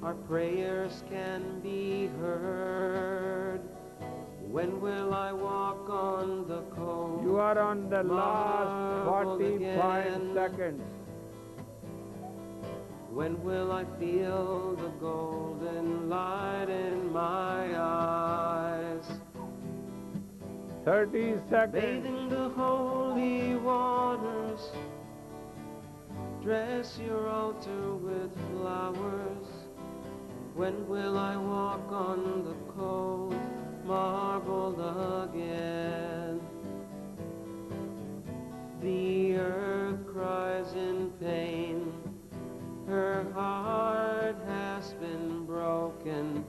our prayers can be heard. When will I walk on the cold? You are on the last marble 45 again? seconds. When will I feel the golden light in my eyes? 30 seconds. Bathing the holy waters, dress your altar with flowers. When will I walk on the cold marble again? The earth cries in pain, her heart has been broken,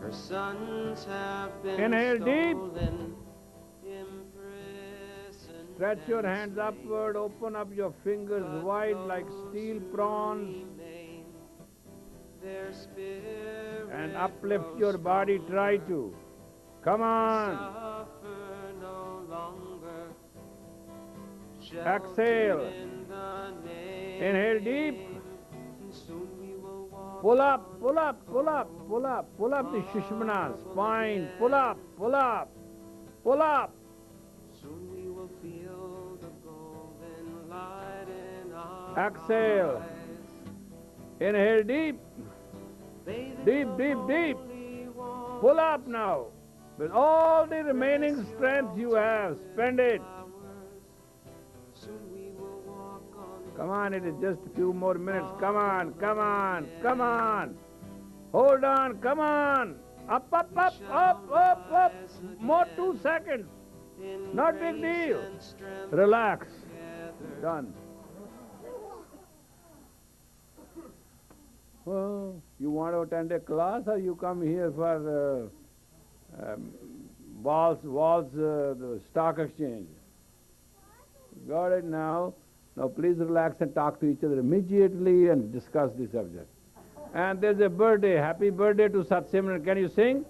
her sons have been Inhale deep. stolen, imprisoned. Stretch your and hands slain. upward, open up your fingers But wide like those steel who prawns, remain, their spirit and uplift grows your body. Try stronger. to. Come on. Suffer no longer. Exhale. Sheltered in the name. Inhale deep. And soon we will walk Pull up, on pull the up, pull up, cold pull up, pull up the Shushmanas. marble Fine. again. Pull up, pull up, pull up. Soon we will feel the golden light in our Exhale. eyes. Inhale deep. Bathe Deep, in the deep, deep. holy waters. Pull up now. With all the remaining strength you have, spend it. Soon we will walk on Come on, it is just a few more minutes. Come on, come on, come on. Hold on, come on. Up, up, up, up, up, up. More 2 seconds. in Not big grace deal. and strength Relax. together. Done. Well, you want to attend a class or you come here for the stock exchange? Got it now. Now please relax and talk to each other immediately and discuss the subject. And there's a birthday. Happy birthday to Satsimran. Can you sing?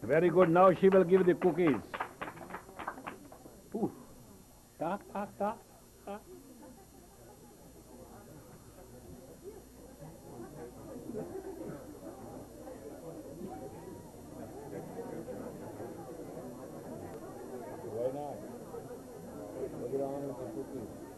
Very good. Now she will give the cookies. Ooh. Ta, ta, ta, ta. Why not? Look at all of the cookies.